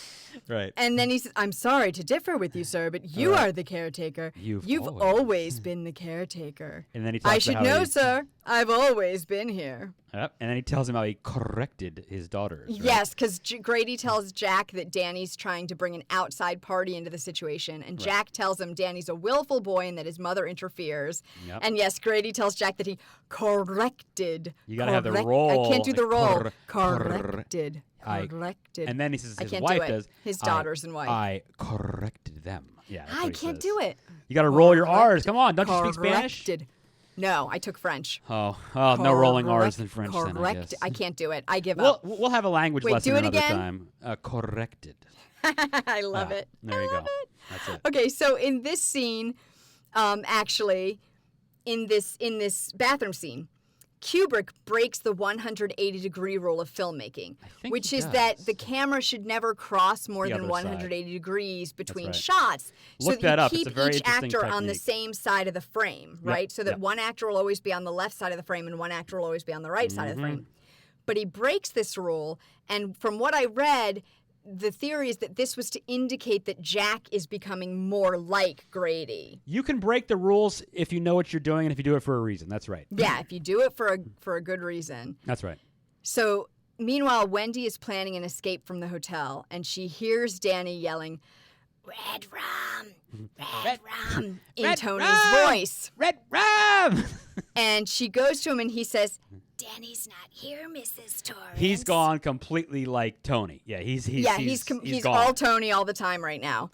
Right. And then he says, "I'm sorry to differ with you, sir, but you are the caretaker. You've always been the caretaker." And then he talks I should know, sir. I've always been here. Yep. And then he tells him how he corrected his daughters. Right? Yes, because Grady tells Jack that Danny's trying to bring an outside party into the situation. And Jack tells him Danny's a willful boy and that his mother interferes. Yep. And yes, Grady tells Jack that he corrected. You got to have the roll. I can't do the roll. Corrected. Corrected. And then he says his can't wife do it. does. His daughters and wife. I corrected them. Yeah. I can't do it. You got to roll your R's. Come on. Don't you speak Spanish? Corrected. No, I took French. No rolling R's in French. Correct. Then, I guess. I can't do it. I give up. We'll have a language Wait, lesson do it another again? time. Corrected. I love it. There you I go. love it. That's it. Okay, so in this scene, actually, in this bathroom scene, Kubrick breaks the 180-degree rule of filmmaking, which is that the camera should never cross more than 180 degrees between shots. Look so that you up. keep It's a very each interesting actor on the technique. same side of the frame, right? So that one actor will always be on the left side of the frame and one actor will always be on the right side of the frame. But he breaks this rule, and from what I read, the theory is that this was to indicate that Jack is becoming more like Grady. You can break the rules if you know what you're doing and if you do it for a reason. That's right. Yeah, if you do it for a good reason. That's right. So, meanwhile, Wendy is planning an escape from the hotel, and she hears Danny yelling, "Red rum, red rum," in Red Tony's rum! voice. Red rum! And she goes to him, and he says, Danny's not here, Mrs. Torrance. He's gone completely like Tony. Yeah, he's he's gone. all Tony all the time right now.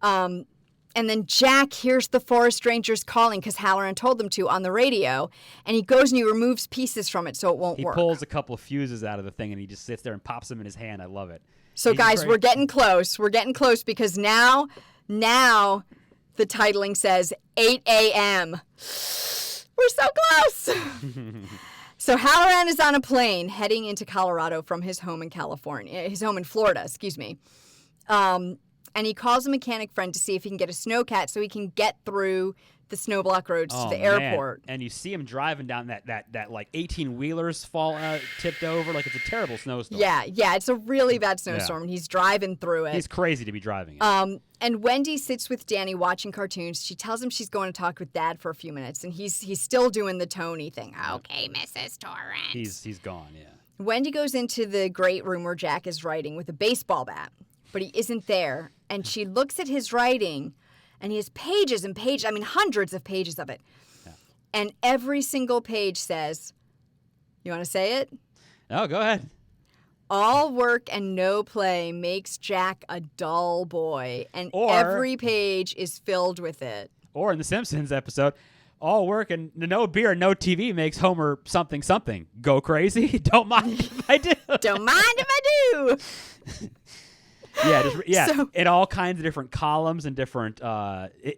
And then Jack hears the forest rangers calling because Halloran told them to on the radio, and he goes and he removes pieces from it so it won't work. He pulls a couple of fuses out of the thing and he just sits there and pops them in his hand. I love it. So guys, we're getting close. We're getting close because now the titling says 8 a.m. We're so close. So Halloran is on a plane heading into Colorado from his home in Florida, excuse me. And he calls a mechanic friend to see if he can get a snowcat so he can get through the snowblock roads to the airport. And you see him driving down that like 18-wheelers tipped over like it's a terrible snowstorm. Yeah, it's a really bad snowstorm, and he's driving through it. He's crazy to be driving it. And Wendy sits with Danny watching cartoons. She tells him she's going to talk with Dad for a few minutes, and he's still doing the Tony thing. Okay, Mrs. Torrance. He's gone, yeah. Wendy goes into the great room where Jack is writing with a baseball bat, but he isn't there. And she looks at his writing, and he has pages and pages, hundreds of pages of it. Yeah. And every single page says, you want to say it? Oh, go ahead. All work and no play makes Jack a dull boy, and every page is filled with it. Or in the Simpsons episode, all work and no beer and no TV makes Homer something something. Go crazy? Don't mind if I do. Don't mind if I do. So, in all kinds of different columns and different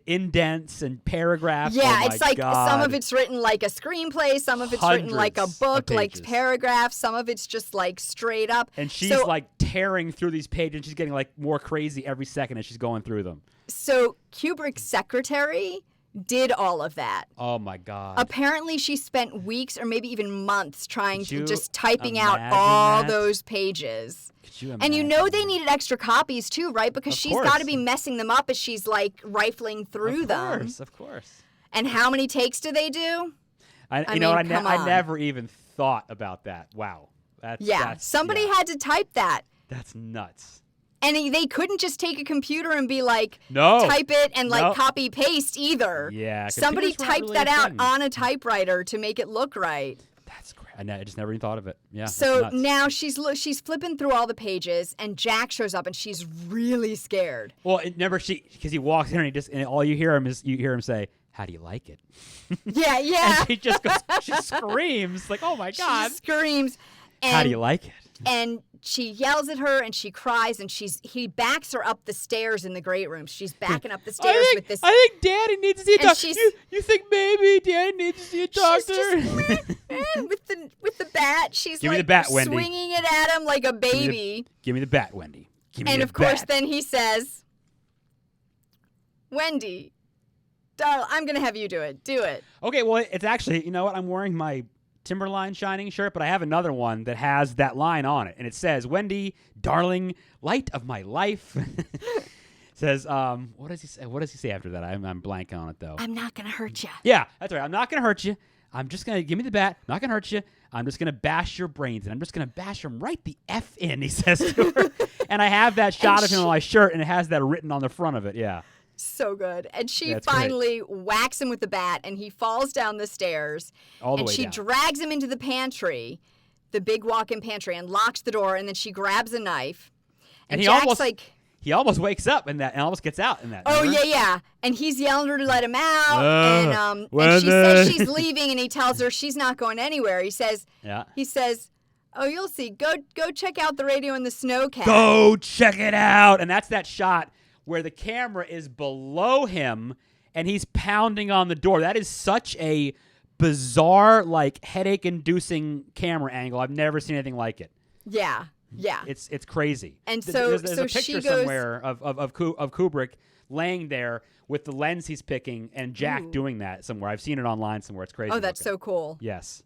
indents and paragraphs. Yeah, oh it's like God. Some of it's written like a screenplay, some of it's written like a book, like paragraphs, some of it's just like straight up. And she's like tearing through these pages, and she's getting like more crazy every second as she's going through them. So Kubrick's secretary did all of that. Oh my God. Apparently she spent weeks or maybe even months just typing out all those pages. And you know they needed extra copies too, right? Because she's got to be messing them up as she's like rifling through them. Of course. And how many takes do they do? I never even thought about that. Wow. Somebody had to type that. That's nuts. And they couldn't just take a computer and be like, no, type it and like copy paste either. Yeah. Somebody typed really that out on a typewriter to make it look right. That's great. I just never even thought of it. Yeah. So now she's flipping through all the pages, and Jack shows up, and she's really scared. Well, because he walks in and all you hear him say, "How do you like it?" Yeah. And she just goes, she screams like, "Oh my God!" She screams. How do you like it? And she yells at her, and she cries, and he backs her up the stairs in the great room. She's backing up the stairs with this. I think Daddy needs to see a doctor. You think maybe Daddy needs to see a doctor? With the bat, she's Give me the bat, Wendy. Swinging it at him like a baby. Give me the bat, Wendy. And of course, then he says, "Wendy, darling, I'm gonna have you do it. Do it." Okay, well, it's actually, you know what? I'm wearing my Timberline Shining shirt, but I have another one that has that line on it, and it says, "Wendy, darling, light of my life." Says, what does he say? What does he say after that? I'm blanking on it though. I'm not gonna hurt you. Yeah, that's right. I'm not gonna hurt you. I'm just gonna give me the bat. I'm not gonna hurt you. I'm just gonna bash your brains, and I'm just gonna bash them right the F in. He says to her, and I have that shot of him on my shirt, and it has that written on the front of it. Yeah. So good. And she finally whacks him with the bat, and he falls down the stairs. All the way down. And she drags him into the pantry, the big walk-in pantry, and locks the door, and then she grabs a knife. And Jack's he almost wakes up in that and almost gets out in that. Oh, remember? yeah. And he's yelling at her to let him out. And she says she's leaving, and he tells her she's not going anywhere. He says, oh, you'll see. Go check out the radio in the snowcat. Go check it out. And that's that shot where the camera is below him and he's pounding on the door. That is such a bizarre, like, headache-inducing camera angle. I've never seen anything like it. Yeah. Yeah. It's crazy. And so there's a picture she goes, somewhere of Kubrick laying there with the lens he's picking and Jack doing that somewhere. I've seen it online somewhere. It's crazy. Oh, that's looking. so cool. Yes.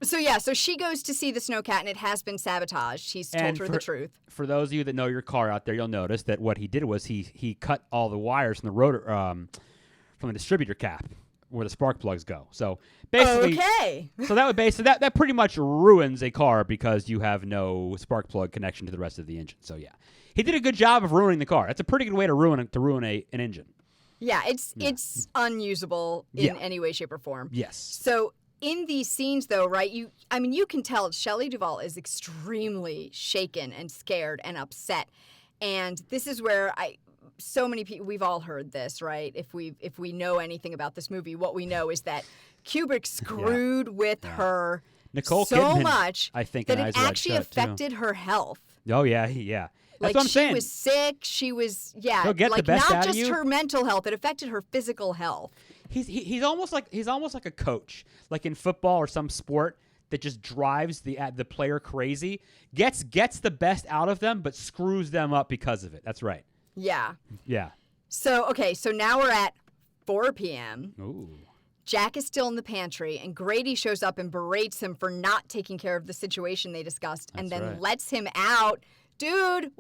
So she goes to see the snowcat, and it has been sabotaged. He's told her the truth. For those of you that know your car out there, you'll notice that what he did was he cut all the wires from the rotor from the distributor cap where the spark plugs go. So basically, so that pretty much ruins a car because you have no spark plug connection to the rest of the engine. So yeah, he did a good job of ruining the car. That's a pretty good way to ruin an engine. Yeah, it's unusable in any way, shape, or form. Yes. So in these scenes, though, right? You can tell Shelley Duvall is extremely shaken and scared and upset, and this is where so many people, we've all heard this, right? If we know anything about this movie, what we know is that Kubrick screwed with her Nicole so Kidman, much I think, that and it Eyes Wide actually Shut, affected her health. Oh yeah, yeah. That's Like what I'm saying. She was sick. She was He'll get the best not out of just you. her mental health. It affected her physical health. He's almost like a coach, like in football or some sport that just drives the player crazy, gets the best out of them, but screws them up because of it. That's right. Yeah. Yeah. So now we're at 4 p.m. Ooh. Jack is still in the pantry, and Grady shows up and berates him for not taking care of the situation they discussed, and then lets him out. Dude,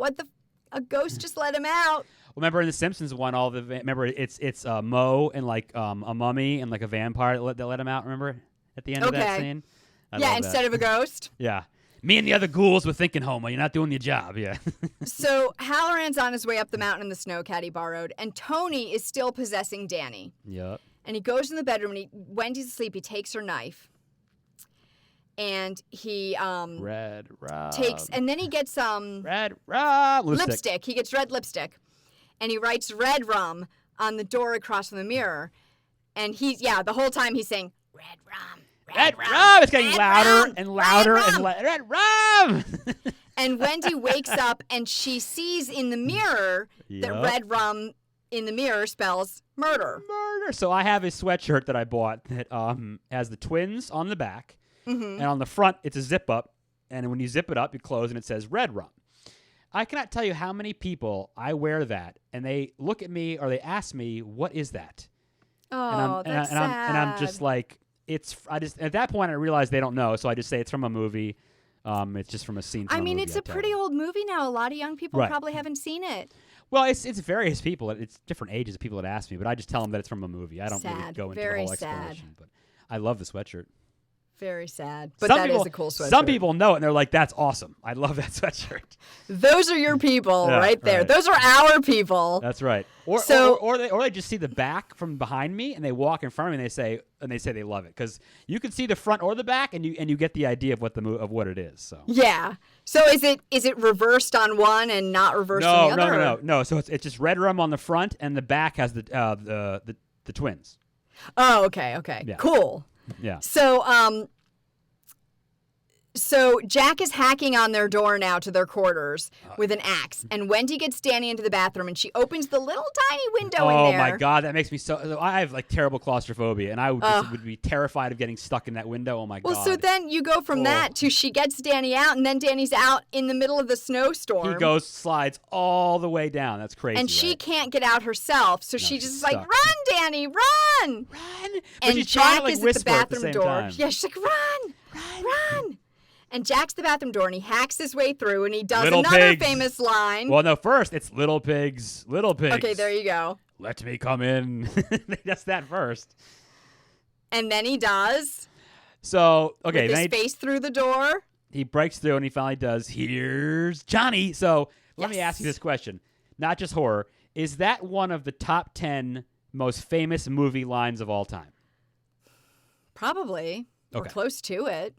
a ghost just let him out. Remember in the Simpsons one, it's Moe and like a mummy and like a vampire that let him out. Remember at the end of that scene? Yeah, instead of a ghost. Yeah, me and the other ghouls were thinking, Homer, you're not doing your job. Yeah. So Halloran's on his way up the mountain in the snowcat he borrowed, and Tony is still possessing Danny. Yep. And he goes in the bedroom, and Wendy's asleep. He takes her knife, and he red rum. And then he gets red rum lipstick. He gets red lipstick, and he writes red rum on the door across from the mirror. And the whole time he's saying red rum. Red rum. It's getting louder and louder and louder. Red rum. And Wendy wakes up and she sees in the mirror that red rum in the mirror spells murder. Murder. So I have a sweatshirt that I bought that has the twins on the back, and on the front it's a zip up, and when you zip it up, you close and it says red rum. I cannot tell you how many people I wear that, and they look at me or they ask me, "What is that?" Oh, that's sad. And I'm just like, at that point I realize they don't know, so I just say it's from a movie. It's just from a scene. From a movie, it's a pretty old movie now. A lot of young people probably haven't seen it. Well, it's various people. It's different ages of people that ask me, but I just tell them that it's from a movie. I don't really go into the whole explanation. But I love the sweatshirt. Very sad. But that is a cool sweatshirt. Some people know it, and they're like, that's awesome. I love that sweatshirt. Those are your people right there. Right. Those are our people. That's right. Or they just see the back from behind me, and they walk in front of me, and they say they love it. Because you can see the front or the back, and you get the idea of what it is. So yeah. So is it reversed on one and not reversed on the other? No. So it's just red rum on the front, and the back has the twins. Oh, okay. Yeah. Cool. Yeah. So Jack is hacking on their door now to their quarters with an axe, and Wendy gets Danny into the bathroom, and she opens the little tiny window in there. Oh my God, that makes me so. I have like terrible claustrophobia, and I would be terrified of getting stuck in that window. Oh my God. Well, so then you go from that to she gets Danny out, and then Danny's out in the middle of the snowstorm. He slides all the way down. That's crazy. And she can't get out herself, so she's just like, "Run, Danny, run!" But and she's Jack trying to, like, is at the bathroom at the door. time. Yeah, she's like, "Run!" And Jack's the bathroom door, and he hacks his way through, and he does little another pigs. famous line. Well, no, first it's little pigs. Okay, there you go. Let me come in. That's that first. And then he does. So, okay. With his face through the door. He breaks through, and he finally does. Here's Johnny. So let me ask you this question. Not just horror. Is that one of the top 10 most famous movie lines of all time? Probably. Or close to it.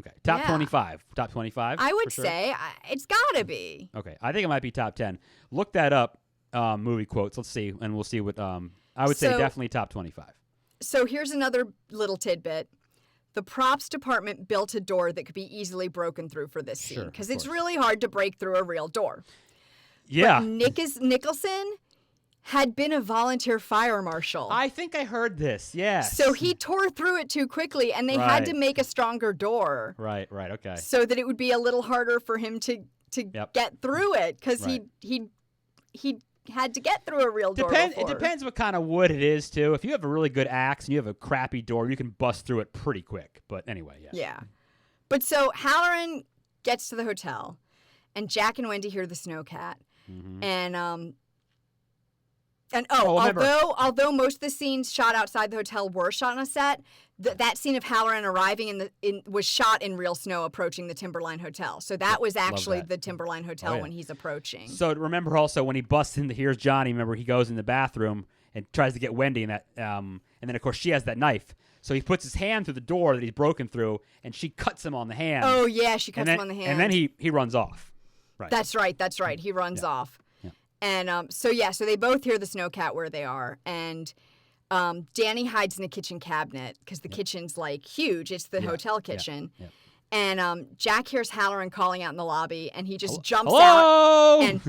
Okay. Top Yeah. 25. Top 25. I would for sure? say it's got to be. Okay. I think it might be top 10. Look that up. Movie quotes. Let's see, and we'll see what. I would say So- definitely top 25. So here's another little tidbit. The props department built a door that could be easily broken through for this scene Sure, because of it's course. really hard to break through a real door. Yeah. But Nicholson had been a volunteer fire marshal. I think I heard this. Yes. So he tore through it too quickly, and they had to Right. make a stronger door Right. Okay. so that it would be a little harder for him to Yep. get through it because Right. he had to get through a real door. It before. depends what kind of wood it is too. If you have a really good axe and you have a crappy door, you can bust through it pretty quick. But anyway, yeah. Yeah. But so Halloran gets to the hotel, and Jack and Wendy hear the snowcat. Mhm. And Oh, remember- although most of the scenes shot outside the hotel were shot on a set, that scene of Halloran arriving was shot in real snow approaching the Timberline Hotel. So that was actually that. the Timberline Hotel Oh, yeah. when he's approaching. So remember also when he busts into Here's Johnny, remember he goes in the bathroom and tries to get Wendy in that, and then of course she has that knife. So he puts his hand through the door that he's broken through, and she cuts him on the hand. Oh yeah, she cuts and then, him on the hand. And then he runs off. Right. That's right. He runs off. Yeah. And so they both hear the snowcat where they are, and Danny hides in the kitchen cabinet because the kitchen's like huge. It's the hotel kitchen. Yeah. And Jack hears Halloran calling out in the lobby, and he just jumps Hello! out and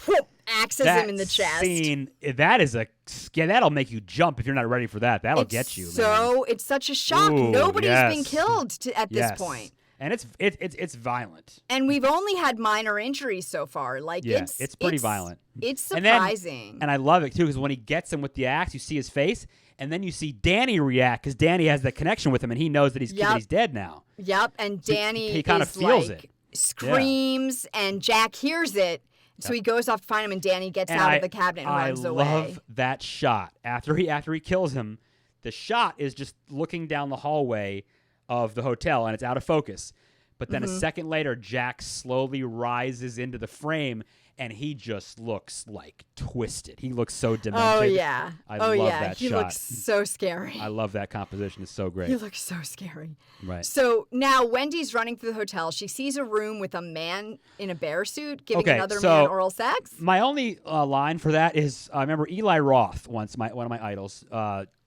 whoop, axes that him in the chest. Scene, that'll make you jump if you're not ready for that. That'll get you. Man. It's such a shock. Ooh, Nobody's yes. been killed at this Yes. point. And it's violent. And we've only had minor injuries so far. Like Yeah, it's pretty violent. It's And then- surprising. And I love it too because when he gets him with the axe, you see his face, and then you see Danny react because Danny has that connection with him, and he knows that he's dead now. Yep, and Danny he kind of is feels like, it. screams, and Jack hears it, so he goes off to find him, and Danny gets And out of the cabinet and runs away. I love that shot. After he kills him, the shot is just looking down the hallway of the hotel, and it's out of focus. But then a second later, Jack slowly rises into the frame, and he just looks like twisted. He looks so demented. Oh yeah, I love that he shot. looks so scary. I love that composition. It's so great. He looks so scary. Right. So now Wendy's running through the hotel. She sees a room with a man in a bear suit giving Okay, another so- man oral sex. My only line for that is I remember Eli Roth once, one of my idols,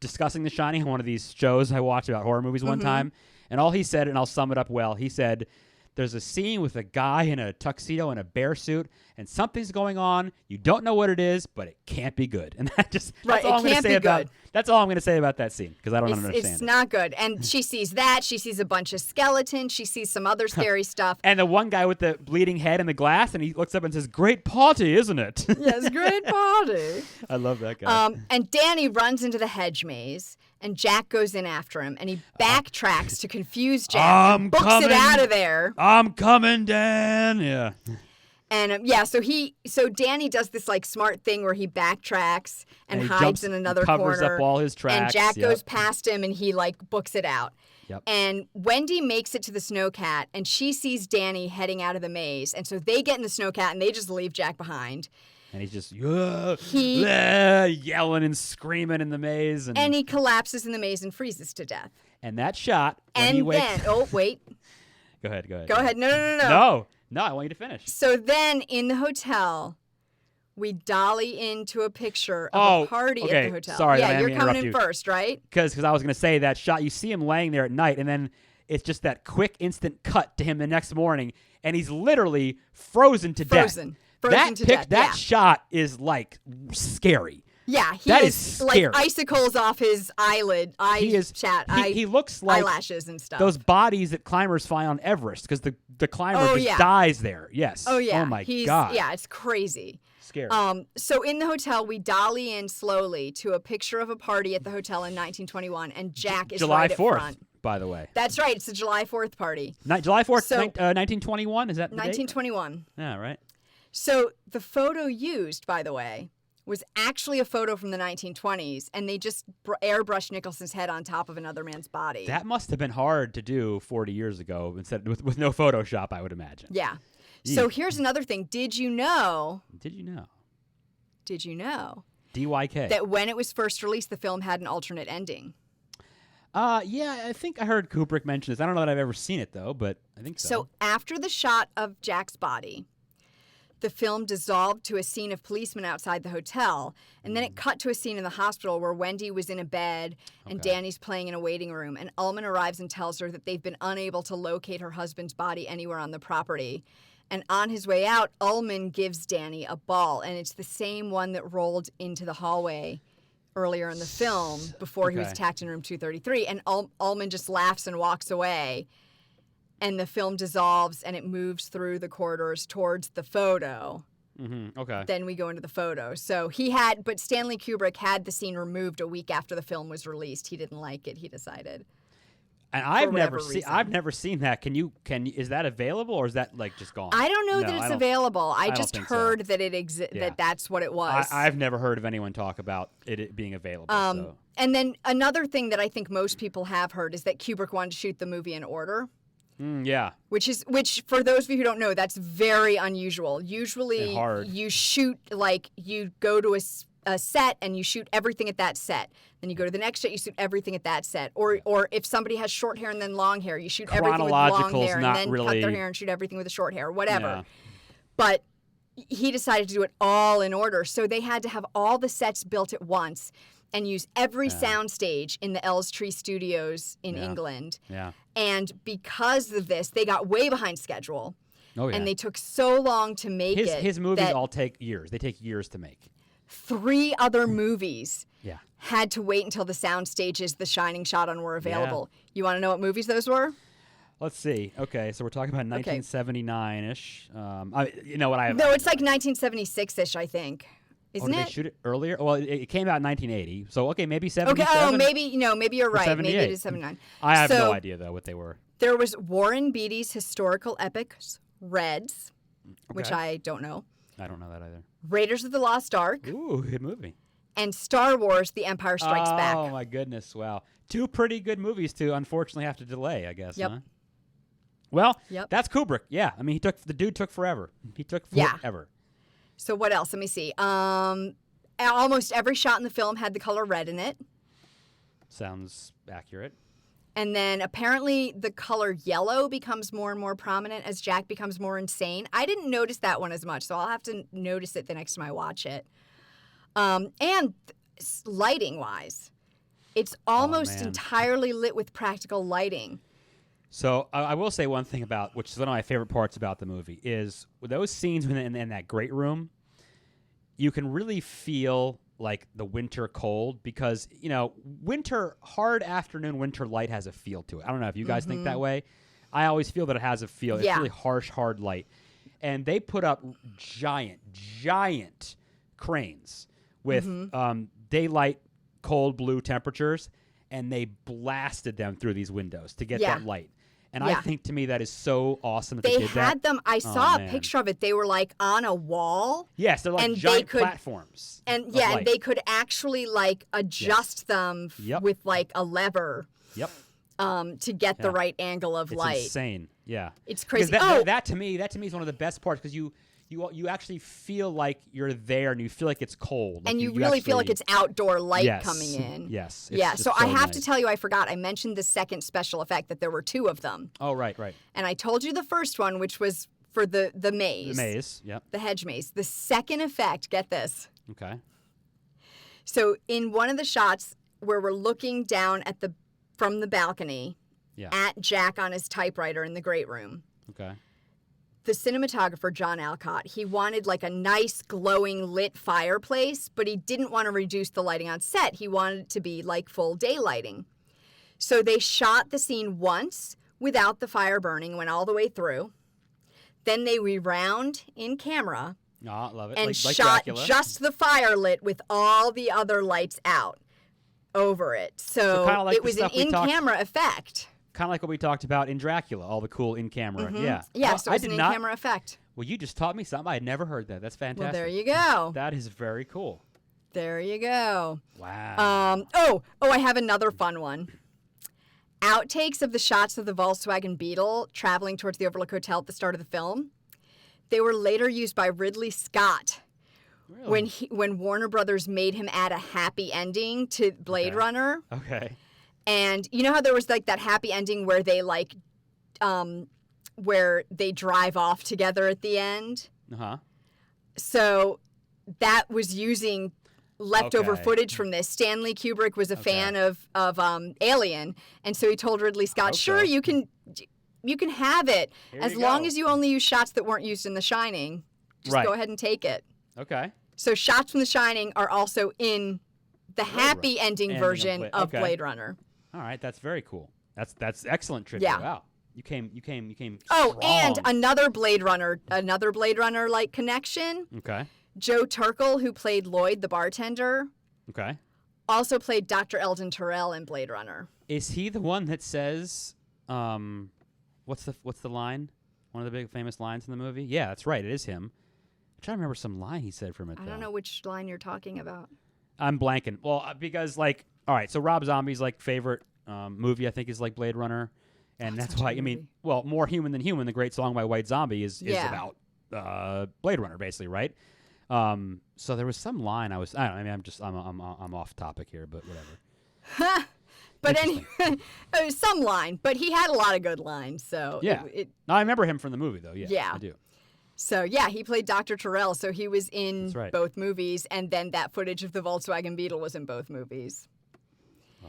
discussing The Shining on one of these shows I watched about horror movies one time, and all he said, and I'll sum it up well, he said, there's a scene with a guy in a tuxedo and a bear suit, and something's going on. You don't know what it is, but it can't be good. And that's Right, all it I'm going to can't say be about. good. That's all I'm going to say about that scene because I don't understand It's it. not good. And she sees that. She sees a bunch of skeletons. She sees some other scary stuff. And the one guy with the bleeding head in the glass, and he looks up and says, "Great party, isn't it?" Yes, great party. I love that guy. And Danny runs into the hedge maze, and Jack goes in after him, and he backtracks to confuse Jack I'm and books coming. it out of there. I'm coming, Dan. Yeah. And so Danny does this like smart thing where he backtracks and he hides jumps- in he another covers corner. up all his And tracks, Jack yep. goes past him, and he like books it out. Yep. And Wendy makes it to the snowcat, and she sees Danny heading out of the maze, and so they get in the snowcat, and they just leave Jack behind. And he's just He- yelling and screaming in the maze, And he collapses in the maze and freezes to death. and that shot when And he wakes. then, oh wait, Go ahead. go ahead. No. No, I want you to finish. So then in the hotel, we dolly into a picture of a party okay, at the hotel. sorry, yeah, I you're didn't coming interrupt in you. first, right? Because I was going to say that shot, you see him laying there at night, and then it's just that quick, instant cut to him the next morning, and he's literally frozen to death. Frozen That to death, That yeah. shot is like scary. Yeah, he That is is like scary. icicles off his He looks like eyelashes and stuff. those bodies that climbers find on Everest because the climber Oh, just yeah. dies there. Yes. Oh yeah, Oh my God. Yeah, it's crazy. Scary. So in the hotel, we dolly in slowly to a picture of a party at the hotel in 1921, and Jack is July right 4th, at front. by the way. That's right. It's a July 4th party. July 4th, So- 1921. Is that the date? 1921. Yeah, right. So the photo used, by the way, was actually a photo from the 1920s, and they just airbrushed Nicholson's head on top of another man's body. That must have been hard to do 40 years ago instead with no Photoshop, I would imagine. Yeah. So Yeesh. here's another thing. Did you know Did you know? DYK that that when it was first released, the film had an alternate ending? Yeah, I think I heard Kubrick mention this. I don't know that I've ever seen it though, but I think so. So after the shot of Jack's body, the film dissolved to a scene of policemen outside the hotel, and then it cut to a scene in the hospital where Wendy was in a bed and Danny's playing in a waiting room, and Ullman arrives and tells her that they've been unable to locate her husband's body anywhere on the property. And on his way out, Ullman gives Danny a ball, and it's the same one that rolled into the hallway earlier in the film before he was attacked in room 233, and Ullman just laughs and walks away. And the film dissolves and it moves through the corridors towards the photo. Mm-hmm. Okay. Then we go into the photo. So but Stanley Kubrick had the scene removed a week after the film was released. He didn't like it, he decided. And I've never seen that. Is that available or is that like just gone? I don't know that it's available. I just heard that it that that's what it was. I've never heard of anyone talk about it being available. So. And then another thing that I think most people have heard is that Kubrick wanted to shoot the movie in order. Yeah. Which for those of you who don't know, that's very unusual. Usually you shoot, like, you go to a set and you shoot everything at that set. Then you go to the next set, you shoot everything at that set. Or if somebody has short hair and then long hair, you shoot everything with long hair and then cut their hair and shoot everything with the short hair, whatever. Yeah. But he decided to do it all in order. So they had to have all the sets built at once and use every soundstage in the Elstree Studios in England. Yeah. And because of this, they got way behind schedule. Oh, yeah. And they took so long to make it. His movies all take years. They take years to make. 3 other movies Yeah. had to wait until the sound stages the Shining shot on were available. You want to know what movies those were? Let's see. Okay, so we're talking about 1979-ish. You know what I have? No, it's like 1976-ish, I think. Isn't did it? They shoot it earlier? Well, it came out in 1980. So, okay, maybe 77. Okay, maybe you're right. Maybe it is 79. I have no idea, though, what they were. There was Warren Beatty's historical epics, Reds, which I don't know. I don't know that either. Raiders of the Lost Ark. Ooh, good movie. And Star Wars, The Empire Strikes Back. Oh, my goodness. Wow. 2 pretty good movies to unfortunately have to delay, I guess, huh? Well, that's Kubrick. Yeah. I mean, the dude took forever. He took forever. So what else? Let me see. Almost every shot in the film had the color red in it. Sounds accurate. And then apparently the color yellow becomes more and more prominent as Jack becomes more insane. I didn't notice that one as much, so I'll have to notice it the next time I watch it. And lighting-wise, it's almost entirely lit with practical lighting. So I will say one thing which is one of my favorite parts about the movie, is with those scenes in that great room, you can really feel like the winter cold because, hard afternoon winter light has a feel to it. I don't know if you guys think that way. I always feel that it has a feel. It's really harsh, hard light. And they put up giant cranes with daylight, cold blue temperatures, and they blasted them through these windows to get that light. And I think, to me, that is so awesome that they did that. They had them. I saw a picture of it. They were like on a wall. Yes, they're like giant platforms. And and they could actually like adjust them with like a lever. Yep. To get the right angle of light. It's insane. Yeah. It's crazy. That to me is one of the best parts because you actually feel like you're there and you feel like it's cold. And you really feel like it's outdoor light coming in. Yes. Yeah. So I have to tell you, I forgot. I mentioned the second special effect, that there were 2 of them. Oh, right. And I told you the first one, which was for the maze. The maze, yep. The hedge maze. The second effect, get this. Okay. So in one of the shots where we're looking down from the balcony at Jack on his typewriter in the great room. Okay. The cinematographer, John Alcott, he wanted like a nice glowing lit fireplace, but he didn't want to reduce the lighting on set. He wanted it to be like full day lighting. So they shot the scene once without the fire burning, went all the way through. Then they rewound in camera love it. And like shot Dracula. just the fire lit with all the other lights out over it. So like it was an in-camera effect. Kind of like what we talked about in Dracula, all the cool in-camera. Yeah. Yeah, so it's an in-camera effect. Well, you just taught me something. I had never heard that. That's fantastic. Well, there you go. That is very cool. There you go. Wow. I have another fun one. Outtakes of the shots of the Volkswagen Beetle traveling towards the Overlook Hotel at the start of the film. They were later used by Ridley Scott. Really? When Warner Brothers made him add a happy ending to Blade Runner. Okay. And you know how there was like that happy ending where they like, where they drive off together at the end? Uh-huh. So that was using leftover Okay. footage from this. Stanley Kubrick was a fan of Alien, and so he told Ridley Scott, "Sure, so. you can have it Here as you long go." as you only use shots that weren't used in The Shining. Just Right. go ahead and take it." Okay. So shots from The Shining are also in the happy ending version of Okay. Blade Runner. All right, that's very cool. That's excellent trivia. Yeah. Wow. You came Oh, and strong. another Blade Runner like connection. Okay. Joe Turkel, who played Lloyd, the bartender, Okay. also played Dr. Eldon Tyrell in Blade Runner. Is he the one that says what's the line? One of the big famous lines in the movie? Yeah, that's right. It is him. I'm trying to remember some line he said from it. I don't know which line you're talking about. I'm blanking. Well, because like, all right, so Rob Zombie's like favorite movie I think is like Blade Runner, and that's why I mean, well, More Human Than Human, the great song by White Zombie is about Blade Runner basically, right? So there was some line I don't know, I mean, I'm off topic here, but whatever. But anyway, it was some line, but he had a lot of good lines. So Yeah. No, I remember him from the movie though. Yeah, Yeah. I do. So yeah, he played Dr. Tyrell. So he was in That's right. both movies, and then that footage of the Volkswagen Beetle was in both movies.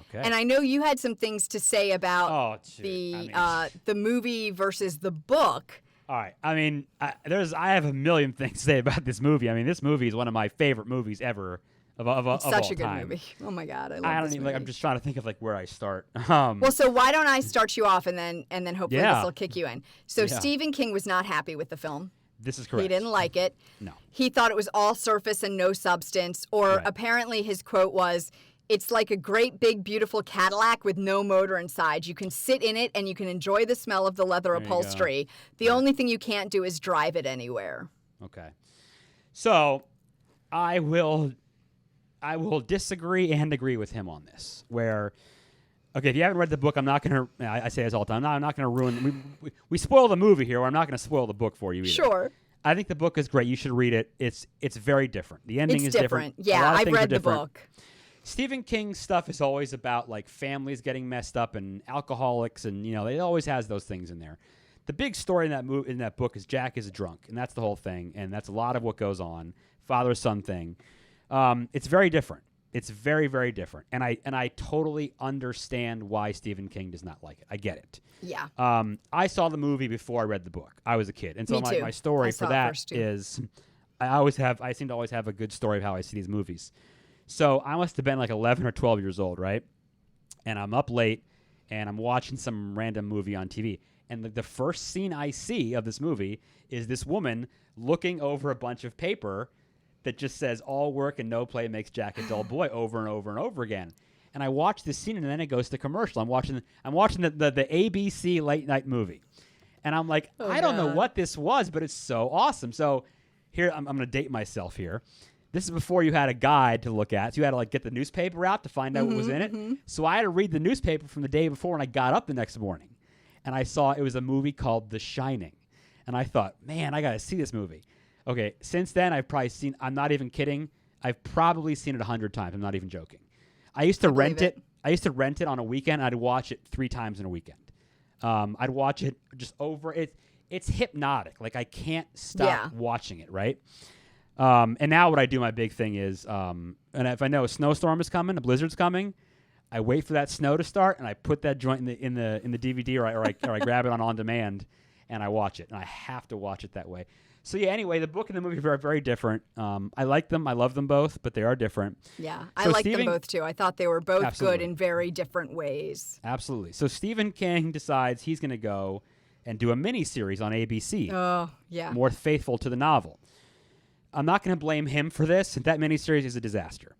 Okay. And I know you had some things to say about shoot. the movie versus the book. All right. I mean, I have a million things to say about this movie. I mean, this movie is one of my favorite movies ever of It's all such a good time. movie. Oh my God, I love I don't this even movie. like. I'm just trying to think of like where I start. Well, so why don't I start you off and then hopefully Yeah. this will kick you in. So Yeah. Stephen King was not happy with the film. This is correct. He didn't like it. No. He thought it was all surface and no substance, or Right. apparently his quote was, "It's like a great big beautiful Cadillac with no motor inside. You can sit in it and you can enjoy the smell of the leather There you go. upholstery. The only thing you can't do is drive it anywhere." Okay. So, I will disagree and agree with him on this. Where, okay, if you haven't read the book, I'm not going to. I say this all the time. I'm not going to ruin. We spoil the movie here. Or I'm not going to spoil the book for you either. Sure. I think the book is great. You should read it. It's very different. The ending It's is different. A Yeah, lot of I've things are read the different. book. Stephen King's stuff is always about like families getting messed up and alcoholics, and it always has those things in there. The big story in that book is Jack is a drunk, and that's the whole thing, and that's a lot of what goes on, father-son thing. It's very different. It's very, very different, and I totally understand why Stephen King does not like it. I get it. Yeah. I saw the movie before I read the book. I was a kid, and so Me too. my story I for saw it that first, too. is I seem to always have a good story of how I see these movies. So I must have been like 11 or 12 years old, right? And I'm up late, and I'm watching some random movie on TV. And the first scene I see of this movie is this woman looking over a bunch of paper that just says, "All work and no play makes Jack a dull boy," over and over and over again. And I watch this scene, and then it goes to commercial. I'm watching the ABC late night movie. And I'm like, I don't know what this was, but it's so awesome. So here, I'm going to date myself here. This is before you had a guide to look at. So you had to like get the newspaper out to find out what was in it. So I had to read the newspaper from the day before when I got up the next morning. And I saw it was a movie called The Shining. And I thought, man, I got to see this movie. Okay, since then I've probably seen, I'm not even kidding, I've probably seen it 100 times. I'm not even joking. I used to rent it. I used to rent it on a weekend. I'd watch it 3 times in a weekend. I'd watch it just over it. It's hypnotic. Like I can't stop watching it, right? And now what I do, my big thing is, and if I know a snowstorm is coming, a blizzard's coming, I wait for that snow to start, and I put that joint in the DVD, or I grab it on demand, and I watch it. And I have to watch it that way. So yeah. Anyway, the book and the movie are very different. I like them. I love them both, but they are different. Yeah, I So like Stephen- them both too. I thought they were both Absolutely. good in very different ways. Absolutely. So Stephen King decides he's going to go and do a mini series on ABC, Oh, yeah. more faithful to the novel. I'm not going to blame him for this. That miniseries is a disaster.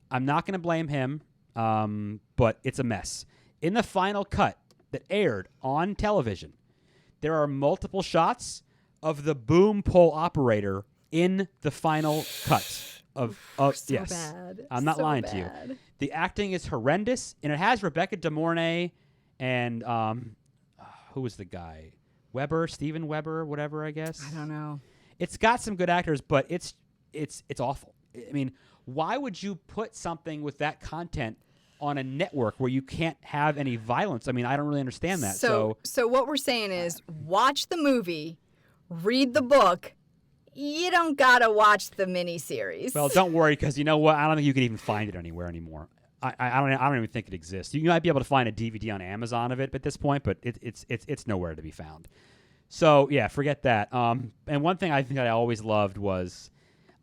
I'm not going to blame him, but it's a mess. In the final cut that aired on television, there are multiple shots of the boom pole operator in the final cut of So yes. bad. I'm not So lying to you. bad. The acting is horrendous, and it has Rebecca De Mornay and who was the guy? Steven Weber, whatever, I guess. I don't know. It's got some good actors, but it's awful. I mean, why would you put something with that content on a network where you can't have any violence. I mean, I don't really understand that. So what we're saying is watch the movie, read the book. You don't gotta watch the miniseries. Well, don't worry, because you know what? I don't think you can even find it anywhere anymore. I don't even think it exists. You might be able to find a DVD on Amazon of it at this point, but it's nowhere to be found. So yeah, forget that. And one thing I think I always loved was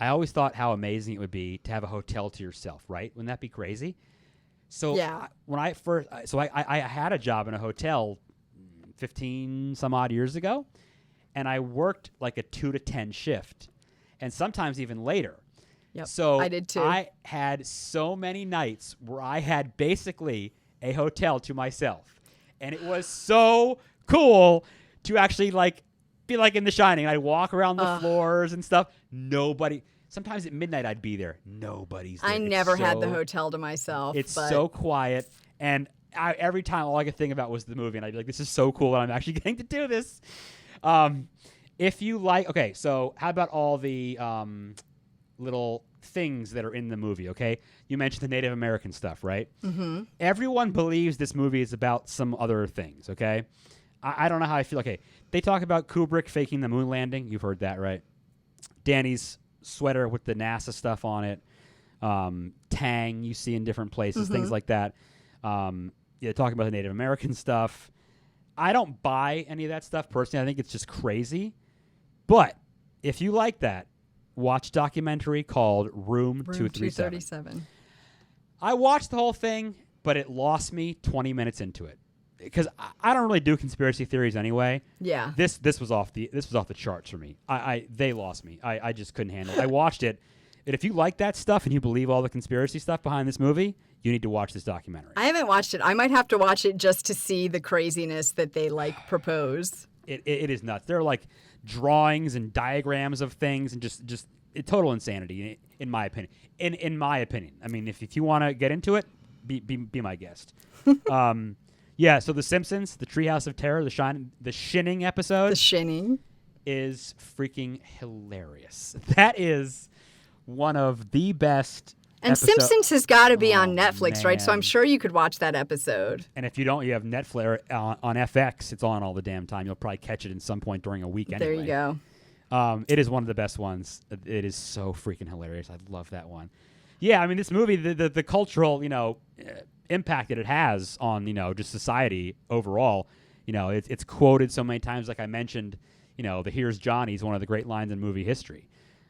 I always thought how amazing it would be to have a hotel to yourself. Right? Wouldn't that be crazy? So yeah. When I first, I had a job in a hotel 15 some odd years ago, and I worked like a 2 to 10 shift, and sometimes even later. Yep, so I did too. I had so many nights where I had basically a hotel to myself, and it was so cool to actually like be like in The Shining. I'd walk around the floors and stuff. Nobody. Sometimes at midnight I'd be there. Nobody's there. I never had the hotel to myself. It's so quiet, and every time all I could think about was the movie, and I'd be like, "This is so cool that I'm actually getting to do this." If you like, okay, so how about all the little things that are in the movie, okay? You mentioned the Native American stuff, right? Mm-hmm. Everyone believes this movie is about some other things, okay? I don't know how I feel. Okay, they talk about Kubrick faking the moon landing. You've heard that, right? Danny's sweater with the NASA stuff on it. Tang you see in different places, things like that. Yeah, talking about the Native American stuff. I don't buy any of that stuff personally. I think it's just crazy. But if you like that, watch a documentary called Room 237. I watched the whole thing, but it lost me 20 minutes into it because I don't really do conspiracy theories anyway. Yeah. This was off the charts for me. They lost me. I just couldn't handle it. I watched it. And if you like that stuff and you believe all the conspiracy stuff behind this movie, you need to watch this documentary. I haven't watched it. I might have to watch it just to see the craziness that they propose. It is nuts. There are like drawings and diagrams of things and just total insanity in my opinion. In my opinion. I mean, if you want to get into it, be my guest. Yeah, so The Simpsons, The Treehouse of Terror, the Shinning episode. The Shinning is freaking hilarious. That is one of the best. And Simpsons has got to be on Netflix, right? So I'm sure you could watch that episode. And if you don't, you have Netflix on FX. It's on all the damn time. You'll probably catch it in some point during a week anyway. There you go. It is one of the best ones. It is so freaking hilarious. I love that one. Yeah, I mean, this movie, the cultural, impact that it has on, just society overall, it's quoted so many times. Like I mentioned, the "Here's Johnny" is one of the great lines in movie history.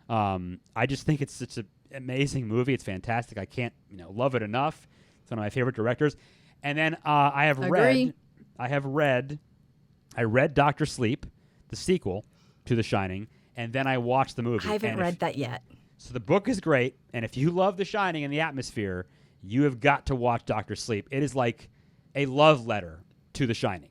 I just think it's such an amazing movie. It's fantastic. I can't, love it enough. It's one of my favorite directors. And then I read Dr. Sleep, the sequel to The Shining, and then I watched the movie. I haven't read that yet. So the book is great, and if you love The Shining and the atmosphere, you have got to watch Dr. Sleep. It is like a love letter to The Shining.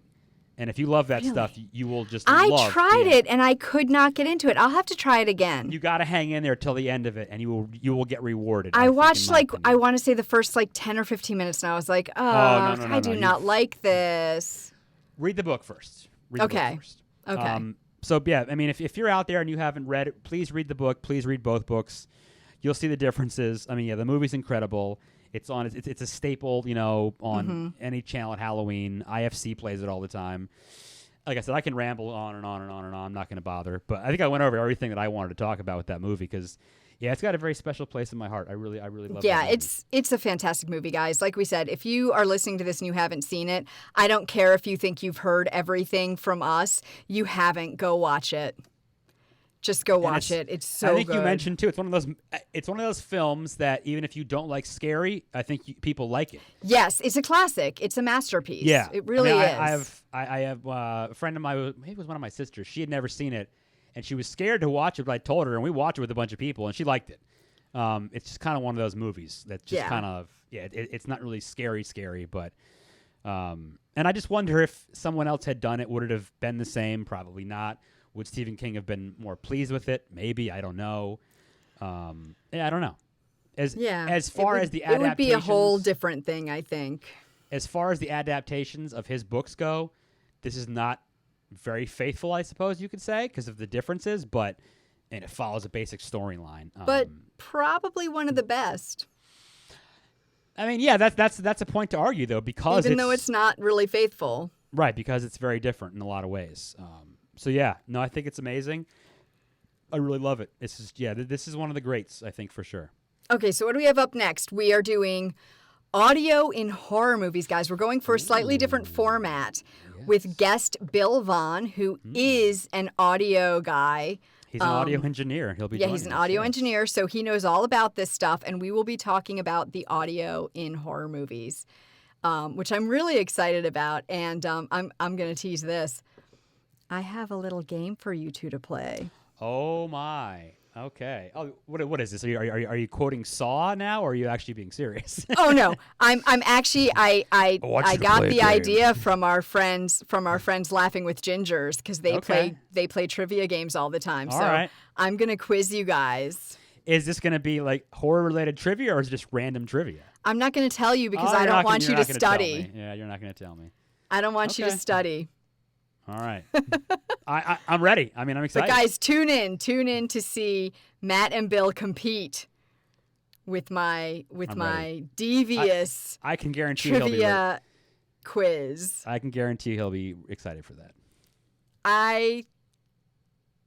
And if you love that stuff, you will just love I tried it, and I could not get into it. I'll have to try it again. You got to hang in there till the end of it, and you will get rewarded. I watched, I want to say the first, 10 or 15 minutes, and I was like, I do not like this. Read the book first. Okay. So, yeah, I mean, if you're out there and you haven't read it, please read the book. Please read both books. You'll see the differences. I mean, yeah, the movie's incredible. It's on. It's a staple, on any channel at Halloween. IFC plays it all the time. Like I said, I can ramble on and on and on and on. I'm not going to bother. But I think I went over everything that I wanted to talk about with that movie because, yeah, it's got a very special place in my heart. I really love it. Yeah, it's a fantastic movie, guys. Like we said, if you are listening to this and you haven't seen it, I don't care if you think you've heard everything from us. You haven't. Go watch it. Just go watch it. It's so good. I think you mentioned too. It's one of those films that even if you don't like scary, I think people like it. Yes, it's a classic. It's a masterpiece. Yeah, it really is. I have a friend of mine. Maybe it was one of my sisters. She had never seen it, and she was scared to watch it. But I told her, and we watched it with a bunch of people, and she liked it. It's just kind of one of those movies that just kind of it's not really scary, but. And I just wonder if someone else had done it, would it have been the same? Probably not. Would Stephen King have been more pleased with it? Maybe. I don't know. I don't know. As far as the adaptations, it would be a whole different thing, I think. As far as the adaptations of his books go, this is not very faithful, I suppose you could say, because of the differences, and it follows a basic storyline. But probably one of the best. I mean, yeah, that's a point to argue though, because even though it's not really faithful. Right, because it's very different in a lot of ways. So yeah, no, I think it's amazing. I really love it. This is one of the greats, I think, for sure. Okay, so what do we have up next? We are doing audio in horror movies, guys. We're going for a slightly different format with guest Bill Vaughn, who is an audio guy. He's an audio engineer. He'll be he's an audio engineer, so he knows all about this stuff, and we will be talking about the audio in horror movies, which I'm really excited about. And I'm going to tease this. I have a little game for you two to play. Oh my! Okay. Oh, what is this? Are you quoting Saw now, or are you actually being serious? Oh no, I'm actually I got the idea from our friends Laughing with Gingers, because they play trivia games all the time. All so right. I'm gonna quiz you guys. Is this gonna be like horror related trivia, or is it just random trivia? I'm not gonna tell you because I don't want you to study. Yeah, you're not gonna tell me. I don't want you to study. All right. I'm ready. I mean, I'm excited. But guys, tune in to see Matt and Bill compete with my devious I can guarantee trivia quiz. I can guarantee he'll be excited for that. I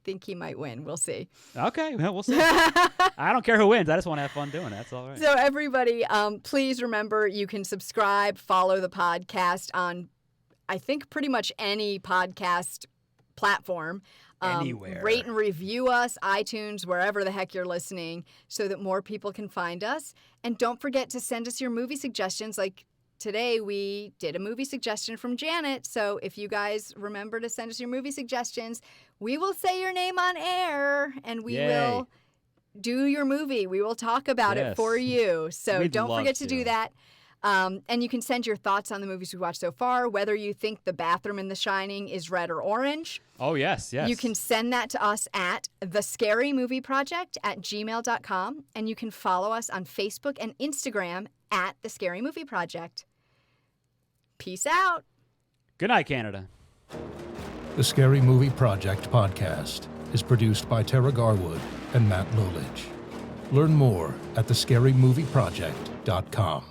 think he might win. We'll see. Okay, well, we'll see. I don't care who wins. I just want to have fun doing it. That's all right. So everybody, please remember you can subscribe, follow the podcast on, I think, pretty much any podcast platform. Anywhere. Rate and review us, iTunes, wherever the heck you're listening, so that more people can find us. And don't forget to send us your movie suggestions. Like today, we did a movie suggestion from Janet. So if you guys remember to send us your movie suggestions, we will say your name on air, and we will do your movie. We will talk about it for you. So don't forget to do that. And you can send your thoughts on the movies we watched so far, whether you think the bathroom in The Shining is red or orange. Oh, yes. You can send that to us at thescarymovieproject@gmail.com, and you can follow us on Facebook and Instagram at The Scary Movie Project. Peace out. Good night, Canada. The Scary Movie Project podcast is produced by Tara Garwood and Matt Lolich. Learn more at thescarymovieproject.com.